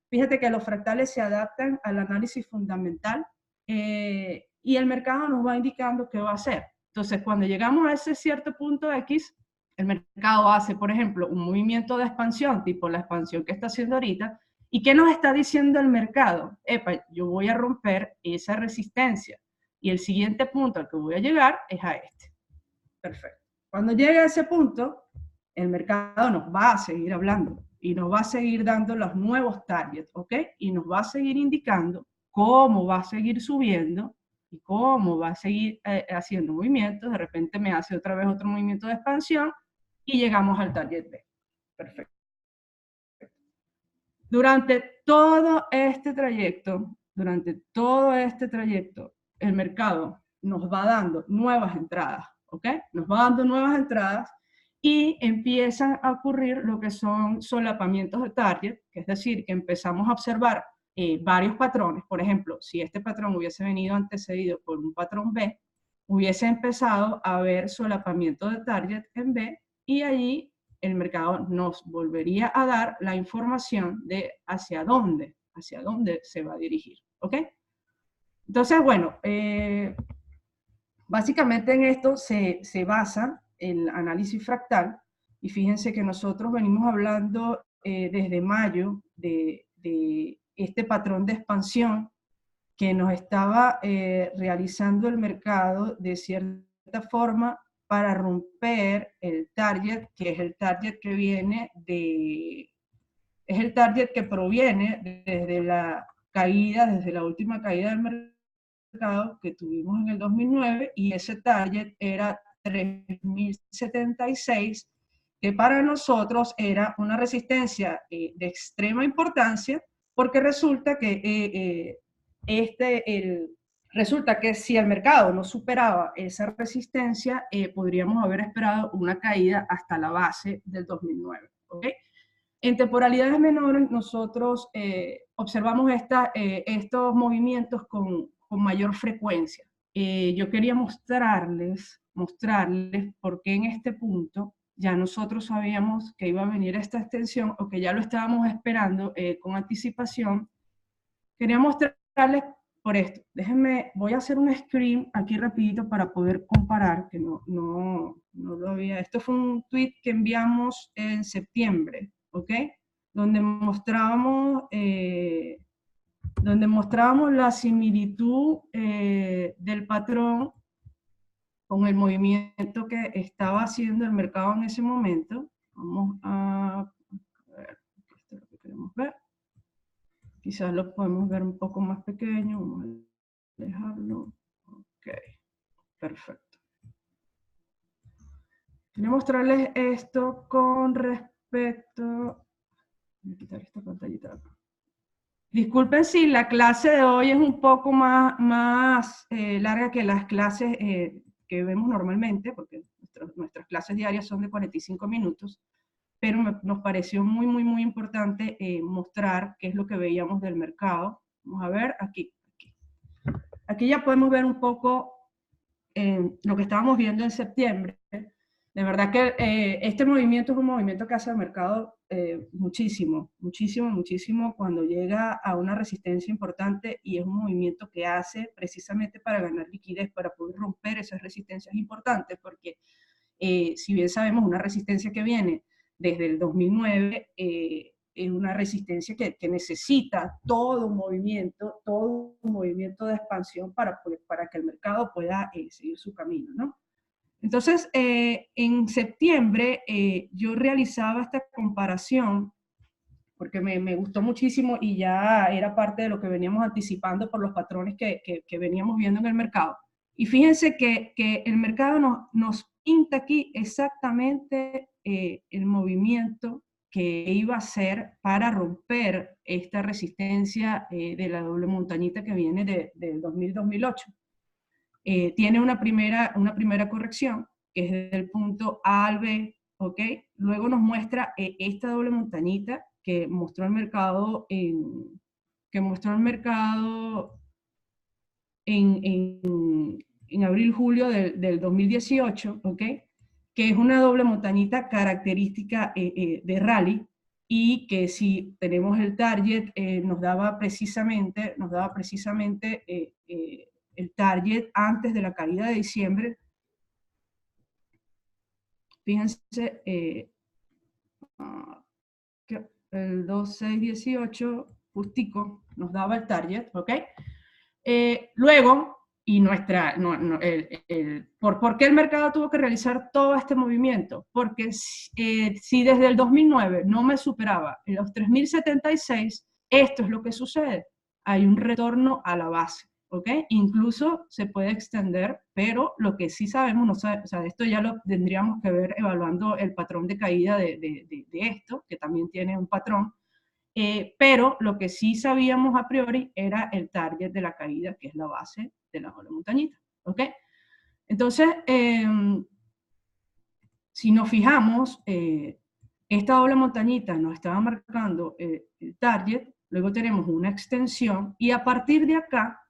fíjate que los fractales se adaptan al análisis fundamental, y el mercado nos va indicando qué va a hacer. Entonces, cuando llegamos a ese cierto punto X, el mercado hace, por ejemplo, un movimiento de expansión, tipo la expansión que está haciendo ahorita, ¿y qué nos está diciendo el mercado? Epa, yo voy a romper esa resistencia, y el siguiente punto al que voy a llegar es a este. Perfecto. Cuando llegue a ese punto, el mercado nos va a seguir hablando y nos va a seguir dando los nuevos targets, ¿ok? Y nos va a seguir indicando cómo va a seguir subiendo y cómo va a seguir haciendo movimientos, de repente me hace otra vez otro movimiento de expansión y llegamos al target B. Perfecto. Durante todo este trayecto, el mercado nos va dando nuevas entradas, ¿ok? Nos va dando nuevas entradas y empiezan a ocurrir lo que son solapamientos de target, que es decir, que empezamos a observar varios patrones. Por ejemplo, si este patrón hubiese venido antecedido por un patrón B, hubiese empezado a haber solapamiento de target en B y allí el mercado nos volvería a dar la información de hacia dónde se va a dirigir, ¿ok? Entonces, bueno, básicamente en esto se basa el análisis fractal, y fíjense que nosotros venimos hablando desde mayo de este patrón de expansión que nos estaba realizando el mercado de cierta forma para romper el target, que es el target que viene es el target que proviene desde la última caída del mercado que tuvimos en el 2009, y ese target era 3076, que para nosotros era una resistencia de extrema importancia, porque resulta que resulta que si el mercado no superaba esa resistencia, podríamos haber esperado una caída hasta la base del 2009. ¿Okay? En temporalidades menores, nosotros observamos estos movimientos con mayor frecuencia. Yo quería mostrarles por qué en este punto ya nosotros sabíamos que iba a venir esta extensión, o que ya lo estábamos esperando con anticipación. Quería mostrarles por esto. Déjenme, voy a hacer un screen aquí rapidito para poder comparar, que no lo había. Esto fue un tweet que enviamos en septiembre, ¿ok? Donde mostrábamos la similitud del patrón con el movimiento que estaba haciendo el mercado en ese momento. Vamos a ver, esto es lo que queremos ver. Quizás lo podemos ver un poco más pequeño, vamos a dejarlo. Ok, perfecto. Quiero mostrarles esto con respecto... Voy a quitar esta pantallita de acá. Disculpen si la clase de hoy es un poco más larga que las clases que vemos normalmente, porque nuestras clases diarias son de 45 minutos, pero nos pareció muy importante mostrar qué es lo que veíamos del mercado. Vamos a ver aquí. Aquí ya podemos ver un poco lo que estábamos viendo en septiembre. De verdad que este movimiento es un movimiento que hace el mercado muchísimo cuando llega a una resistencia importante, y es un movimiento que hace precisamente para ganar liquidez, para poder romper esas resistencias importantes, porque si bien sabemos una resistencia que viene desde el 2009, es una resistencia que necesita todo un movimiento de expansión para que el mercado pueda seguir su camino, ¿no? Entonces, en septiembre yo realizaba esta comparación porque me gustó muchísimo y ya era parte de lo que veníamos anticipando por los patrones que veníamos viendo en el mercado. Y fíjense que el mercado nos pinta aquí exactamente el movimiento que iba a hacer para romper esta resistencia de la doble montañita que viene del 2000-2008. Tiene una primera corrección, que es del punto A al B, ¿ok? Luego nos muestra esta doble montañita que mostró el mercado en abril-julio del 2018, ¿ok? Que es una doble montañita característica de rally, y que si tenemos el target nos daba precisamente el target antes de la caída de diciembre. Fíjense que el 2.618 justico nos daba el target, ¿ok? Luego, y ¿por qué el mercado tuvo que realizar todo este movimiento? Porque si desde el 2009 no me superaba los 3076, esto es lo que sucede. Hay un retorno a la base. ¿ok? Incluso se puede extender, pero lo que sí sabemos, o sea, esto ya lo tendríamos que ver evaluando el patrón de caída de esto, que también tiene un patrón, pero lo que sí sabíamos a priori era el target de la caída, que es la base de la doble montañita, ¿ok? Entonces, si nos fijamos, esta doble montañita nos estaba marcando el target, luego tenemos una extensión, y a partir de acá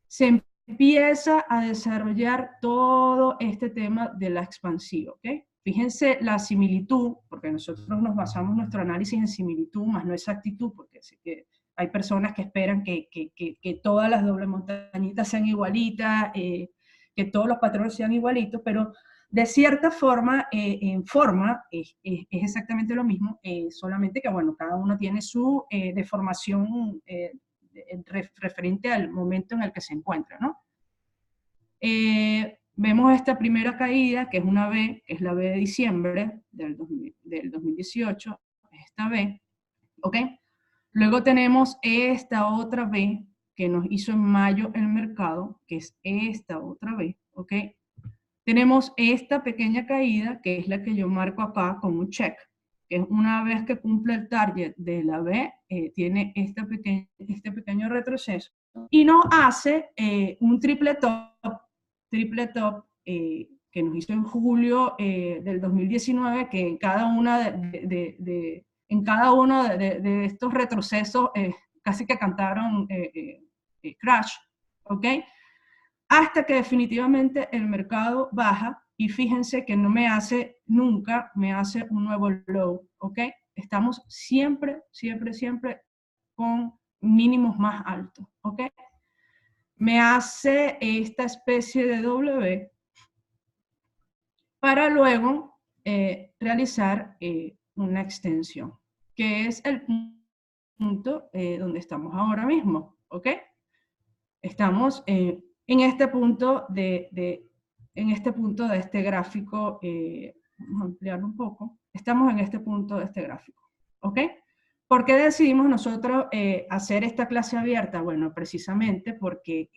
se empieza a desarrollar todo este tema de la expansiva, ¿ok? Fíjense la similitud, porque nosotros nos basamos nuestro análisis en similitud, más no exactitud, porque sé que hay personas que esperan que todas las dobles montañitas sean igualitas, que todos los patrones sean igualitos, pero de cierta forma, en forma, es exactamente lo mismo, solamente que, bueno, cada uno tiene su deformación referente al momento en el que se encuentra, ¿no? Vemos esta primera caída, que es una B, que es la B de diciembre del 2018, esta B, ¿ok? Luego tenemos esta otra B, que nos hizo en mayo el mercado, que es esta otra B, ¿ok? Tenemos esta pequeña caída, que es la que yo marco acá con un check, que es una vez que cumple el target de la B, tiene este pequeño retroceso, y nos hace un triple top que nos hizo en julio del 2019, que en cada una en cada uno de estos retrocesos casi que cantaron crash, ¿ok? Hasta que definitivamente el mercado baja, y fíjense que no me hace, nunca me hace un nuevo low, ¿ok? Estamos siempre, siempre, siempre con mínimos más altos, ¿ok? Me hace esta especie de W para luego realizar una extensión, que es el punto donde estamos ahora mismo, ¿ok? Estamos en este punto en este punto de este gráfico, vamos a ampliarlo un poco, estamos en este punto de este gráfico, ¿ok? ¿Por qué decidimos nosotros hacer esta clase abierta? Bueno, precisamente porque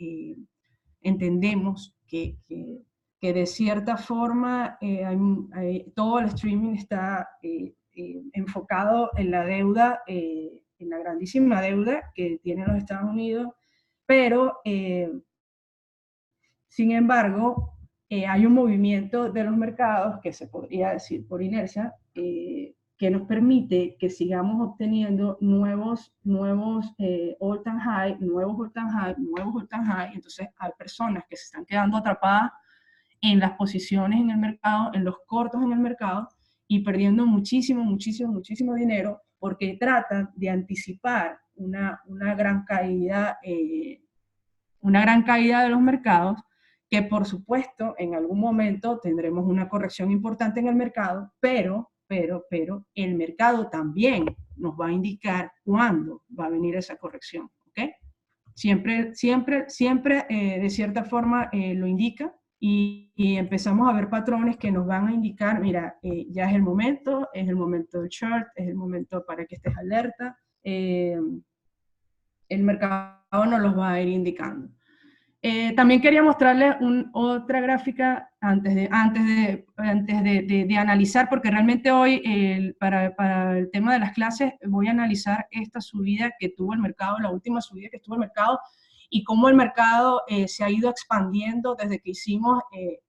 entendemos que de cierta forma todo el streaming está enfocado en la deuda, en la grandísima deuda que tienen los Estados Unidos, pero sin embargo, hay un movimiento de los mercados, que se podría decir por inercia, que nos permite que sigamos obteniendo nuevos all-time high, nuevos all-time high, nuevos all-time high. Entonces hay personas que se están quedando atrapadas en las posiciones en el mercado, en los cortos en el mercado, y perdiendo muchísimo, muchísimo, muchísimo dinero, porque tratan de anticipar una gran caída de los mercados, que por supuesto en algún momento tendremos una corrección importante en el mercado, pero el mercado también nos va a indicar cuándo va a venir esa corrección, ¿ok? Siempre de cierta forma lo indica, y empezamos a ver patrones que nos van a indicar, mira, ya es el momento del short, es el momento para que estés alerta, el mercado nos los va a ir indicando. También quería mostrarles otra gráfica antes de analizar, porque realmente hoy, para el tema de las clases, voy a analizar esta subida que tuvo el mercado, la última subida que tuvo el mercado, y cómo el mercado se ha ido expandiendo desde que hicimos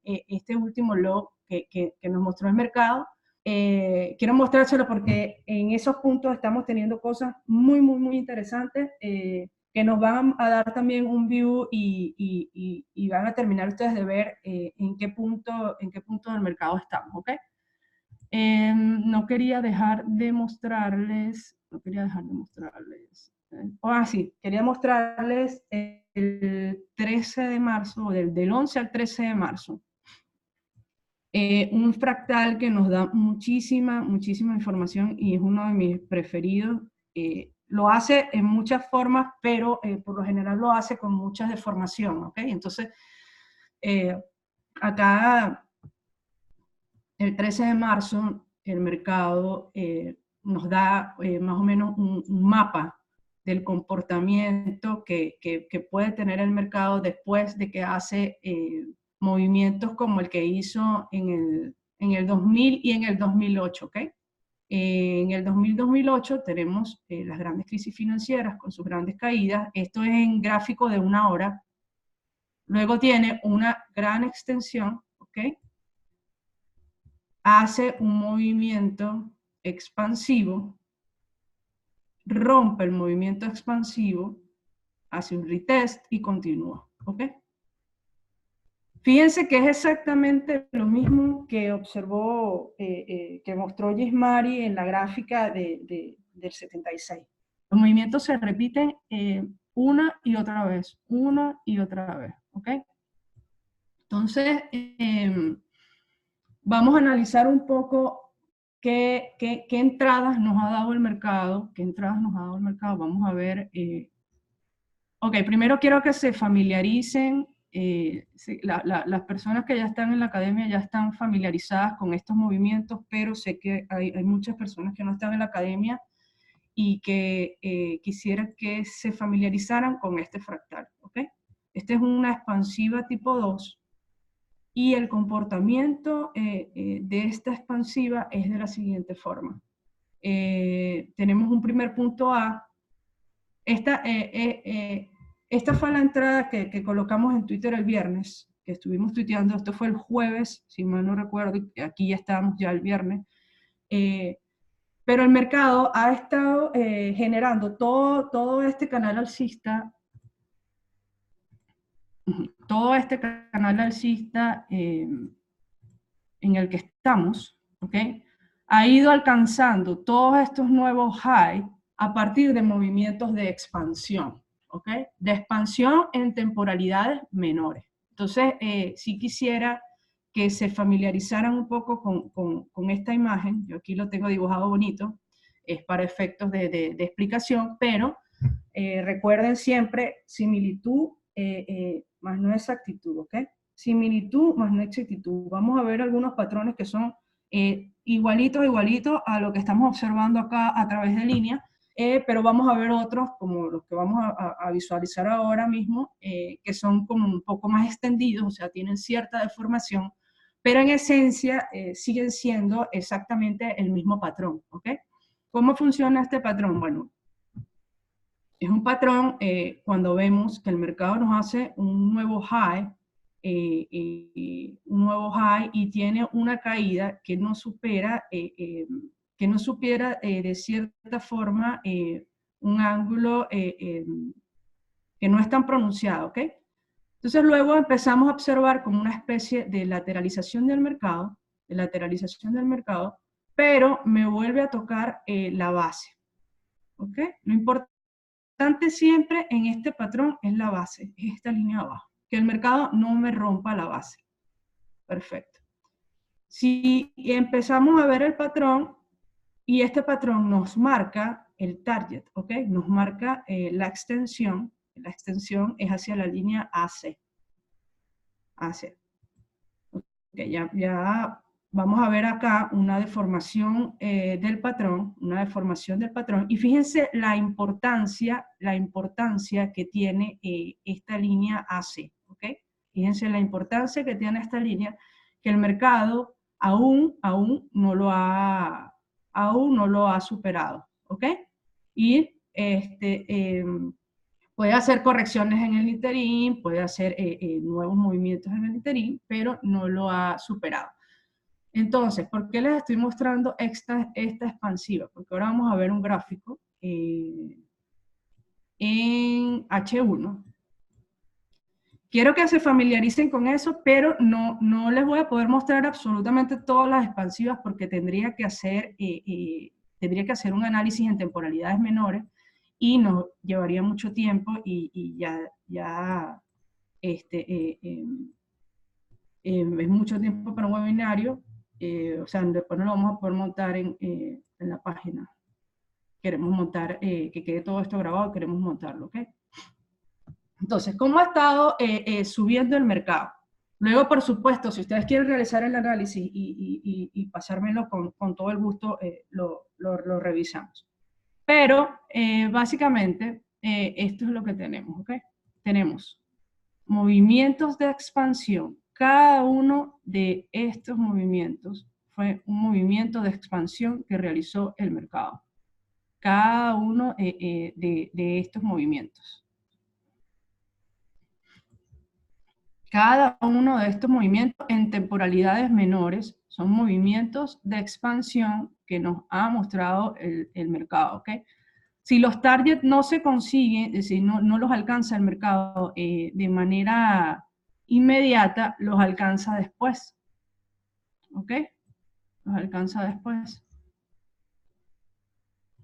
este último low que nos mostró el mercado. Quiero mostrárselo porque en esos puntos estamos teniendo cosas muy, muy, muy interesantes, que nos van a dar también un view, y van a terminar ustedes de ver en qué punto del mercado estamos, ¿ok? No quería dejar de mostrarles, sí, quería mostrarles el 13 de marzo, del 11 al 13 de marzo, un fractal que nos da muchísima, muchísima información, y es uno de mis preferidos. Lo hace en muchas formas, pero por lo general lo hace con mucha deformación, ¿ok? Entonces, acá, el 13 de marzo, el mercado nos da más o menos un mapa del comportamiento que puede tener el mercado después de que hace movimientos como el que hizo en el 2000 y en el 2008, ¿ok? En el 2000-2008 tenemos las grandes crisis financieras con sus grandes caídas. Esto es en gráfico de 1 hora. Luego tiene una gran extensión, ¿ok? Hace un movimiento expansivo, rompe el movimiento expansivo, hace un retest y continúa, ¿ok? Fíjense que es exactamente lo mismo que observó, que mostró Gismari en la gráfica del 76. Los movimientos se repiten una y otra vez, ¿ok? Entonces, vamos a analizar un poco qué entradas nos ha dado el mercado, Vamos a ver, ok, primero quiero que se familiaricen. Las personas que ya están en la academia ya están familiarizadas con estos movimientos, pero sé que hay muchas personas que no están en la academia y que quisieran que se familiarizaran con este fractal, ¿ok? Esta es una expansiva tipo 2 y el comportamiento de esta expansiva es de la siguiente forma. Tenemos un primer punto A. Esta fue la entrada que colocamos en Twitter el viernes, que estuvimos tuiteando. Esto fue el jueves, si mal no recuerdo, y aquí ya estábamos ya el viernes. Pero el mercado ha estado generando todo este canal alcista, en el que estamos, ¿ok? Ha ido alcanzando todos estos nuevos highs a partir de movimientos de expansión, ¿ok? De expansión en temporalidades menores. Entonces, sí quisiera que se familiarizaran un poco con esta imagen. Yo aquí lo tengo dibujado bonito, es para efectos de explicación, pero recuerden siempre similitud más no exactitud, ¿ok? Similitud más no exactitud. Vamos a ver algunos patrones que son igualitos a lo que estamos observando acá a través de línea, pero vamos a ver otros, como los que vamos a visualizar ahora mismo, que son como un poco más extendidos, o sea, tienen cierta deformación, pero en esencia siguen siendo exactamente el mismo patrón, ¿ok? ¿Cómo funciona este patrón? Bueno, es un patrón cuando vemos que el mercado nos hace un nuevo high, y tiene una caída que no supera, de cierta forma un ángulo que no es tan pronunciado, ¿ok? Entonces luego empezamos a observar como una especie de lateralización del mercado, pero me vuelve a tocar la base, ¿ok? Lo importante siempre en este patrón es la base, es esta línea abajo, que el mercado no me rompa la base. Perfecto. Si empezamos a ver el patrón, y este patrón nos marca el target, ¿ok? Nos marca la extensión es hacia la línea AC. Okay, ya vamos a ver acá una deformación del patrón, y fíjense la importancia que tiene esta línea AC, ¿ok? Fíjense la importancia que tiene esta línea, que el mercado aún no lo ha superado, ¿ok? Y puede hacer correcciones en el interín, puede hacer nuevos movimientos en el interín, pero no lo ha superado. Entonces, ¿por qué les estoy mostrando esta expansiva? Porque ahora vamos a ver un gráfico en H1. Quiero que se familiaricen con eso, pero no les voy a poder mostrar absolutamente todas las expansivas porque tendría que hacer un análisis en temporalidades menores y nos llevaría mucho tiempo y es mucho tiempo para un webinario, o sea, después no lo vamos a poder montar en la página. Queremos montar, que quede todo esto grabado, queremos montarlo, ¿ok? Entonces, ¿cómo ha estado subiendo el mercado? Luego, por supuesto, si ustedes quieren realizar el análisis y pasármelo con todo el gusto, lo revisamos. Pero básicamente esto es lo que tenemos, ¿ok? Tenemos movimientos de expansión. Cada uno de estos movimientos fue un movimiento de expansión que realizó el mercado. Cada uno de estos movimientos. Cada uno de estos movimientos en temporalidades menores son movimientos de expansión que nos ha mostrado el mercado, ¿ok? Si los targets no se consiguen, es decir, no los alcanza el mercado de manera inmediata, los alcanza después, ¿ok? Los alcanza después.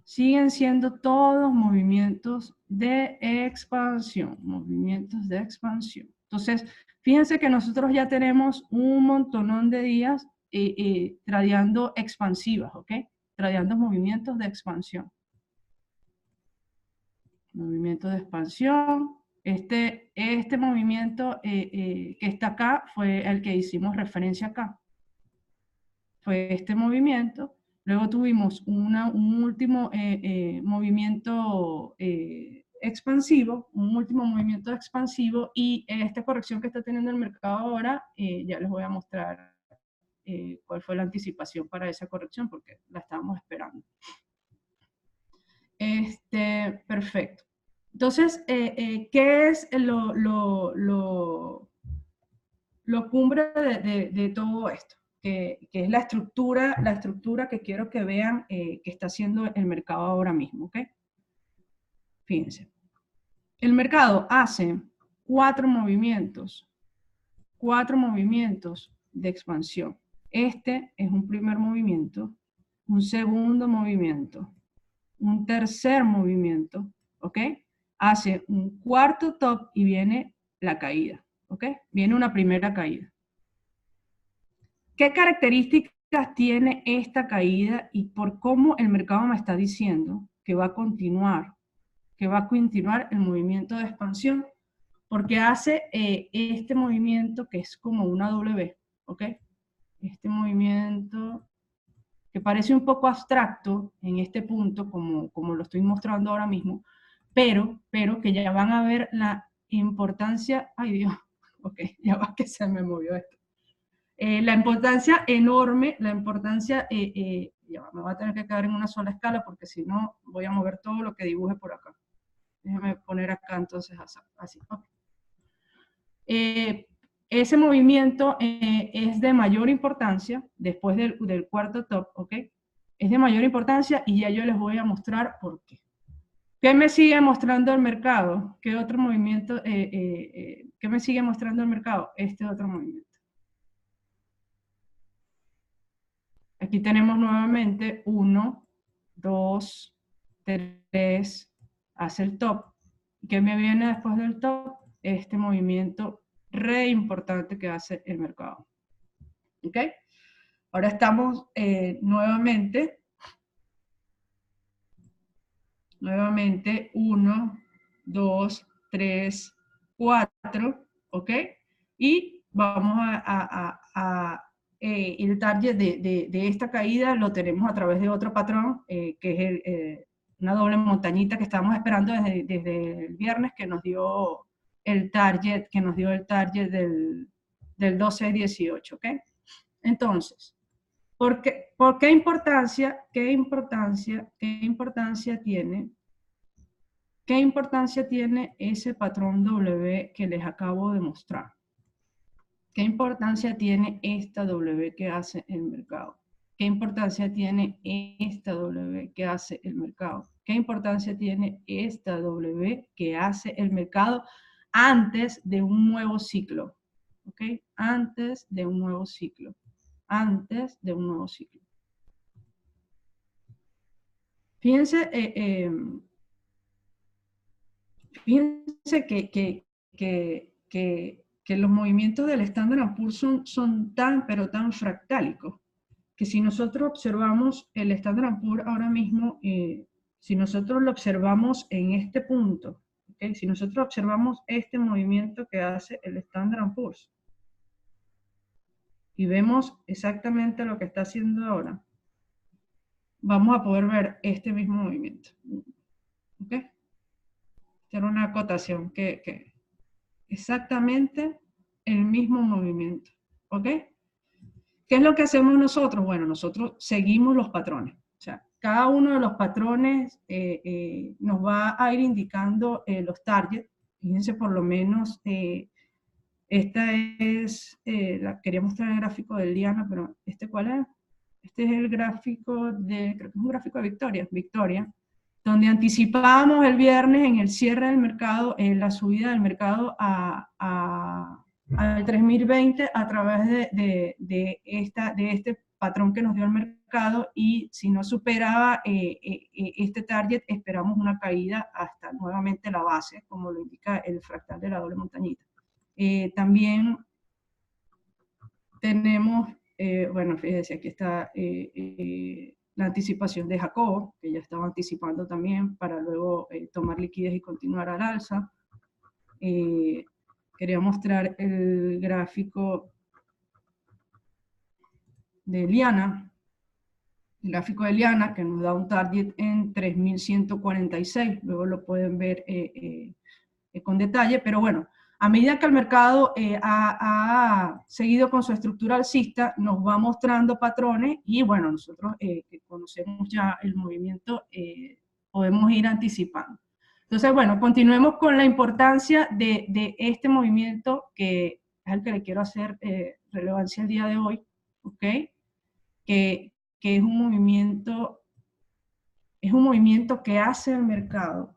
Siguen siendo todos movimientos de expansión, movimientos de expansión. Entonces, fíjense que nosotros ya tenemos un montonón de días tradeando expansivas, ¿ok? Tradeando movimientos de expansión. Movimiento de expansión. Este movimiento que está acá fue el que hicimos referencia acá. Fue este movimiento. Luego tuvimos un último movimiento expansivo, un último movimiento expansivo, y esta corrección que está teniendo el mercado ahora, ya les voy a mostrar cuál fue la anticipación para esa corrección, porque la estábamos esperando. Perfecto. Entonces, ¿qué es lo cumbre de todo esto? Que es la estructura que quiero que vean que está haciendo el mercado ahora mismo, ¿ok? Fíjense. El mercado hace cuatro movimientos de expansión. Este es un primer movimiento, un segundo movimiento, un tercer movimiento, ¿ok? Hace un cuarto top y viene la caída, ¿ok? Viene una primera caída. ¿Qué características tiene esta caída y por cómo el mercado me está diciendo que va a continuar el movimiento de expansión? Porque hace este movimiento que es como una W, ¿ok? Este movimiento que parece un poco abstracto en este punto, como lo estoy mostrando ahora mismo, pero que ya van a ver la importancia, ay Dios, ok, ya va que se me movió esto. La importancia enorme, la importancia, ya va, me voy a tener que quedar en una sola escala porque si no voy a mover todo lo que dibuje por acá. Déjame poner acá entonces así. Okay. Ese movimiento es de mayor importancia después del cuarto top, ¿ok? Es de mayor importancia y ya yo les voy a mostrar por qué. ¿Qué me sigue mostrando el mercado? ¿Qué otro movimiento? ¿Qué me sigue mostrando el mercado? Este otro movimiento. Aquí tenemos nuevamente 1, 2, 3, hace el top. ¿Qué me viene después del top? Este movimiento re importante que hace el mercado. ¿Ok? Ahora estamos nuevamente 1, 2, 3, 4, ¿ok? Y vamos el target de esta caída lo tenemos a través de otro patrón, que es una doble montañita que estábamos esperando desde el viernes, que nos dio el target, del 12-18, ¿ok? Entonces, ¿por qué importancia tiene? ¿Qué importancia tiene ese patrón W que les acabo de mostrar? ¿Qué importancia tiene esta W que hace el mercado? ¿Qué importancia tiene esta W que hace el mercado? ¿Qué importancia tiene esta W que hace el mercado antes de un nuevo ciclo? ¿Ok? Antes de un nuevo ciclo. Antes de un nuevo ciclo. Fíjense, fíjense que los movimientos del Standard & Poor's son tan, pero tan fractálicos, que si nosotros observamos el Standard & Poor's ahora mismo, si nosotros lo observamos en este punto, ¿okay? Si nosotros observamos este movimiento que hace el Standard & Poor's, y vemos exactamente lo que está haciendo ahora, vamos a poder ver este mismo movimiento. ¿Ok? Esta era una acotación que exactamente el mismo movimiento. ¿Ok? ¿Qué es lo que hacemos nosotros? Bueno, nosotros seguimos los patrones. O sea, cada uno de los patrones nos va a ir indicando los targets. Fíjense, por lo menos, esta es, quería mostrar el gráfico de Liana, pero ¿este cuál es? Este es el gráfico de, creo que es un gráfico de Victoria, donde anticipábamos el viernes en el cierre del mercado, en la subida del mercado al 3020 a través de este patrón que nos dio el mercado, y si no superaba este target, esperamos una caída hasta nuevamente la base, como lo indica el fractal de la doble montañita. También tenemos, bueno, fíjense, aquí está la anticipación de Jacobo, que ya estaba anticipando también para luego tomar liquidez y continuar al alza. Quería mostrar el gráfico de Liana, el gráfico de Liana, que nos da un target en 3.146, luego lo pueden ver con detalle, pero bueno, a medida que el mercado ha seguido con su estructura alcista, nos va mostrando patrones, y bueno, nosotros que conocemos ya el movimiento, podemos ir anticipando. Entonces, bueno, continuemos con la importancia de este movimiento, que es el que le quiero hacer relevancia el día de hoy, ¿ok? Que es un movimiento que hace el mercado,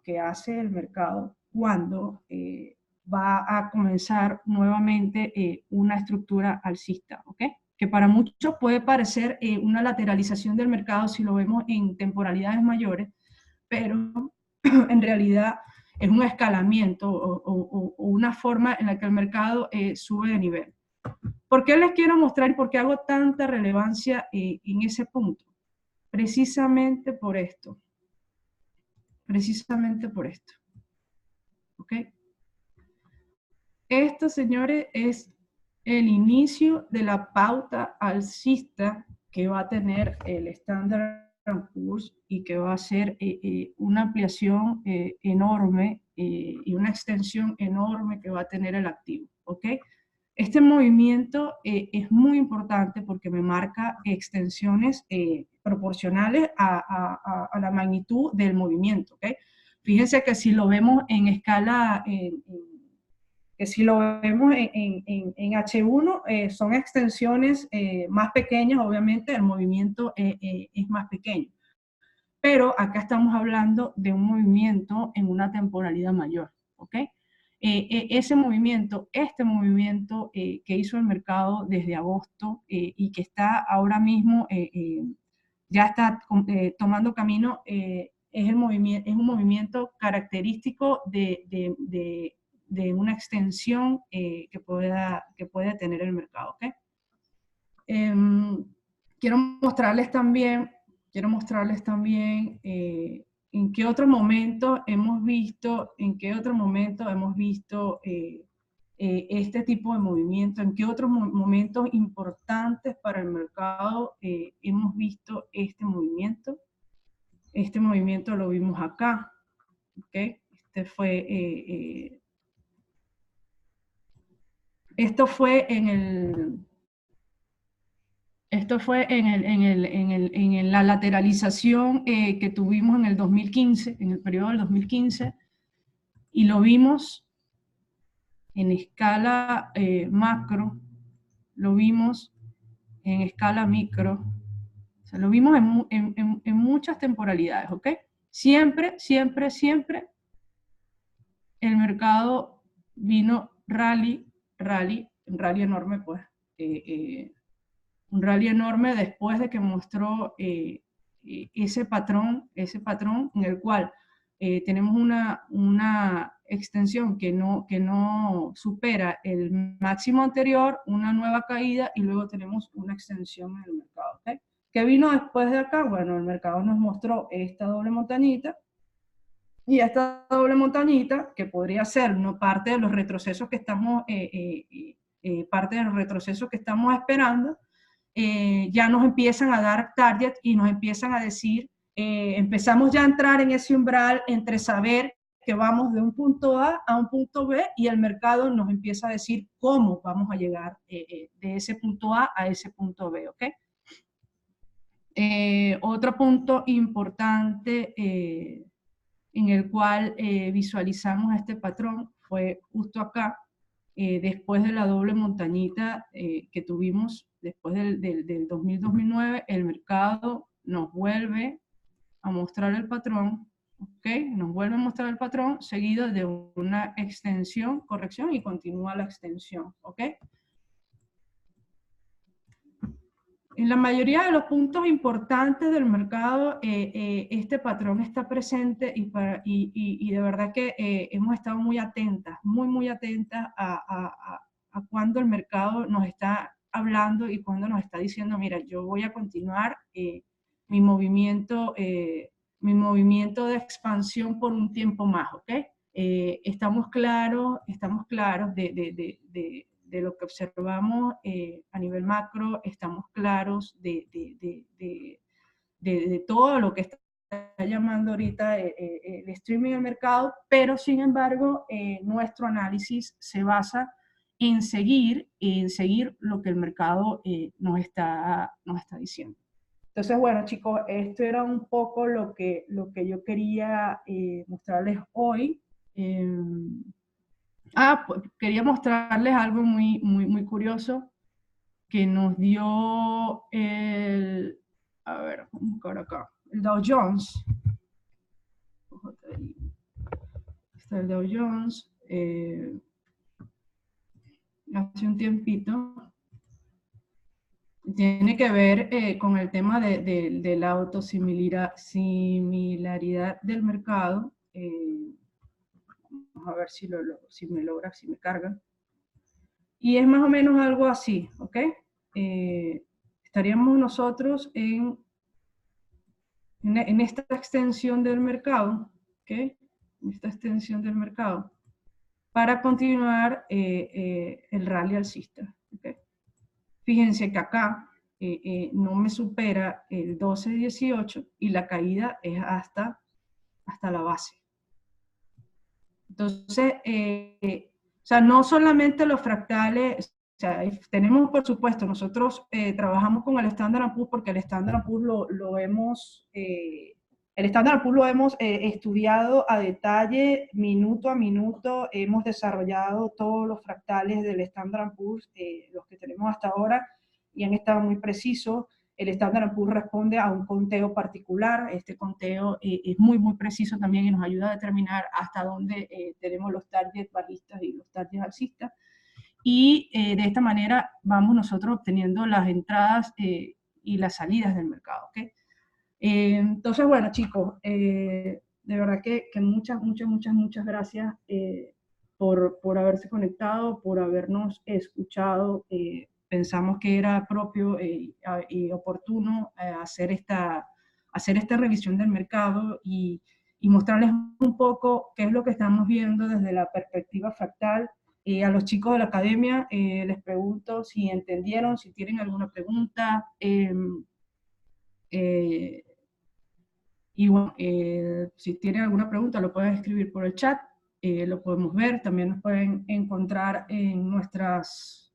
cuando va a comenzar nuevamente una estructura alcista, ¿ok? Que para muchos puede parecer una lateralización del mercado si lo vemos en temporalidades mayores, pero en realidad es un escalamiento o una forma en la que el mercado sube de nivel. ¿Por qué les quiero mostrar y por qué hago tanta relevancia en ese punto? Precisamente por esto. Precisamente por esto. ¿Ok? Esto, señores, es el inicio de la pauta alcista que va a tener el Standard & Poor's, y que va a ser una ampliación enorme y una extensión enorme que va a tener el activo. ¿Ok? Este movimiento es muy importante porque me marca extensiones proporcionales a la magnitud del movimiento. ¿Okay? Fíjense que si lo vemos en escala, que si lo vemos en H1, son extensiones más pequeñas, obviamente el movimiento es más pequeño. Pero acá estamos hablando de un movimiento en una temporalidad mayor. ¿Ok? Este movimiento que hizo el mercado desde agosto y que está ahora mismo, ya está tomando camino, es un movimiento característico de una extensión que puede tener el mercado. ¿Okay? Quiero mostrarles también en qué otro momento hemos visto, este tipo de movimiento, en qué otros momentos importantes para el mercado hemos visto este movimiento. Este movimiento lo vimos acá, ¿ok? Esto fue en la lateralización que tuvimos en el 2015, en el periodo del 2015, y lo vimos en escala macro, lo vimos en escala micro, o sea, lo vimos en muchas temporalidades, ¿ok? Siempre el mercado vino rally enorme, pues, un rally enorme después de que mostró ese patrón en el cual tenemos una extensión que no supera el máximo anterior, una nueva caída, y luego tenemos una extensión en el mercado. ¿Okay? ¿Qué vino después de acá? Bueno, el mercado nos mostró esta doble montañita, y esta doble montañita, que podría ser parte de los retrocesos que estamos esperando, ya nos empiezan a dar target y nos empiezan a decir, empezamos ya a entrar en ese umbral entre saber que vamos de un punto A un punto B y el mercado nos empieza a decir cómo vamos a llegar de ese punto A ese punto B, ¿ok? Otro punto importante en el cual visualizamos este patrón fue justo acá, después de la doble montañita que tuvimos después del 2000-2009, el mercado nos vuelve a mostrar el patrón, ¿ok? Nos vuelve a mostrar el patrón seguido de una extensión, corrección y continúa la extensión, ¿ok? En la mayoría de los puntos importantes del mercado, este patrón está presente y de verdad que hemos estado muy atentas, muy atentas a cuando el mercado nos está hablando y cuando nos está diciendo, mira, yo voy a continuar mi movimiento de expansión por un tiempo más, ¿ok? Estamos claros de lo que observamos a nivel macro, estamos claros de todo lo que está llamando ahorita el streaming del mercado, pero sin embargo nuestro análisis se basa en seguir lo que el mercado nos está diciendo. Entonces, bueno, chicos, esto era un poco lo que yo quería mostrarles hoy. Quería mostrarles algo muy curioso que nos dio el Dow Jones. Está el Dow Jones. Hace un tiempito. Tiene que ver con el tema de la autosimilaridad del mercado. Vamos a ver si me carga. Y es más o menos algo así, ¿ok? Estaríamos nosotros en esta extensión del mercado, ¿ok? En esta extensión del mercado, para continuar el rally alcista, ¿ok? Fíjense que acá no me supera el 12.18 y la caída es hasta la base. Entonces, o sea, no solamente los fractales, o sea, tenemos, por supuesto, nosotros trabajamos con el Standard & Poor's porque el Standard & Poor's lo hemos estudiado a detalle, minuto a minuto, hemos desarrollado todos los fractales del Standard & Poor's, los que tenemos hasta ahora, y han estado muy precisos. El Standard & Poor's responde a un conteo particular. Este conteo es muy preciso también y nos ayuda a determinar hasta dónde tenemos los targets bajistas y los targets alcistas. Y de esta manera vamos nosotros obteniendo las entradas y las salidas del mercado, ¿okay? Entonces, bueno, chicos, de verdad que muchas gracias por haberse conectado, por habernos escuchado. Pensamos que era propio y oportuno hacer esta revisión del mercado y mostrarles un poco qué es lo que estamos viendo desde la perspectiva fractal. A los chicos de la academia les pregunto si entendieron, si tienen alguna pregunta. Y bueno, si tienen alguna pregunta lo pueden escribir por el chat, lo podemos ver. También nos pueden encontrar en nuestras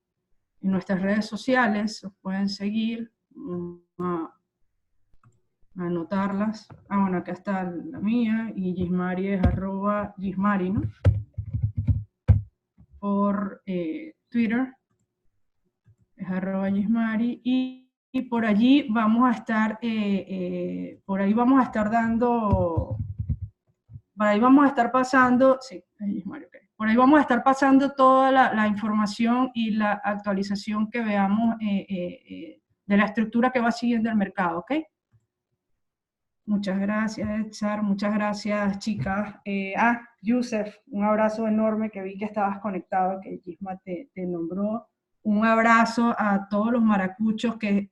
redes sociales, los pueden seguir, a anotarlas. Bueno, acá está la mía, y Gismari es @Gismari, ¿no? Por Twitter es @Gismari, y por allí vamos a estar, pasando, sí, Gismari, okay. Por ahí vamos a estar pasando toda la información y la actualización que veamos de la estructura que va siguiendo el mercado, ¿ok? Muchas gracias, Edgar, muchas gracias, chicas. Yusef, un abrazo enorme, que vi que estabas conectado, que Gisma te nombró. Un abrazo a todos los maracuchos que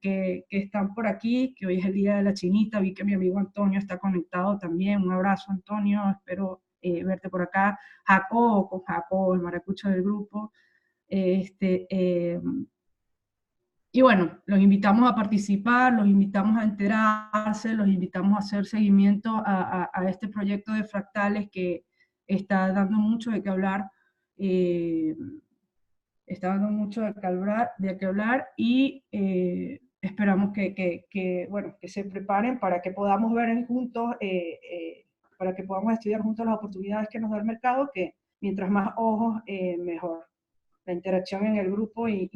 están por aquí, que hoy es el Día de la Chinita. Vi que mi amigo Antonio está conectado también. Un abrazo, Antonio, espero verte por acá. Jacobo, el maracucho del grupo. Y bueno, los invitamos a participar, los invitamos a enterarse, los invitamos a hacer seguimiento a este proyecto de fractales que está dando mucho de qué hablar. eh, Está dando mucho de qué hablar y esperamos bueno, que se preparen para que podamos ver juntos, para que podamos estudiar juntos las oportunidades que nos da el mercado, que mientras más ojos, mejor. La interacción en el grupo y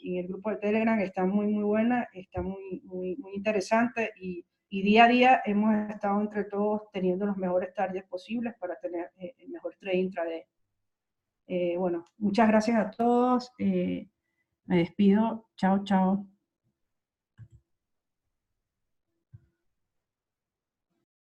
en el grupo de Telegram está muy buena, está muy interesante y día a día hemos estado entre todos teniendo los mejores targets posibles para tener el mejor trade intraday. Bueno, muchas gracias a todos. Me despido. Chao, chao.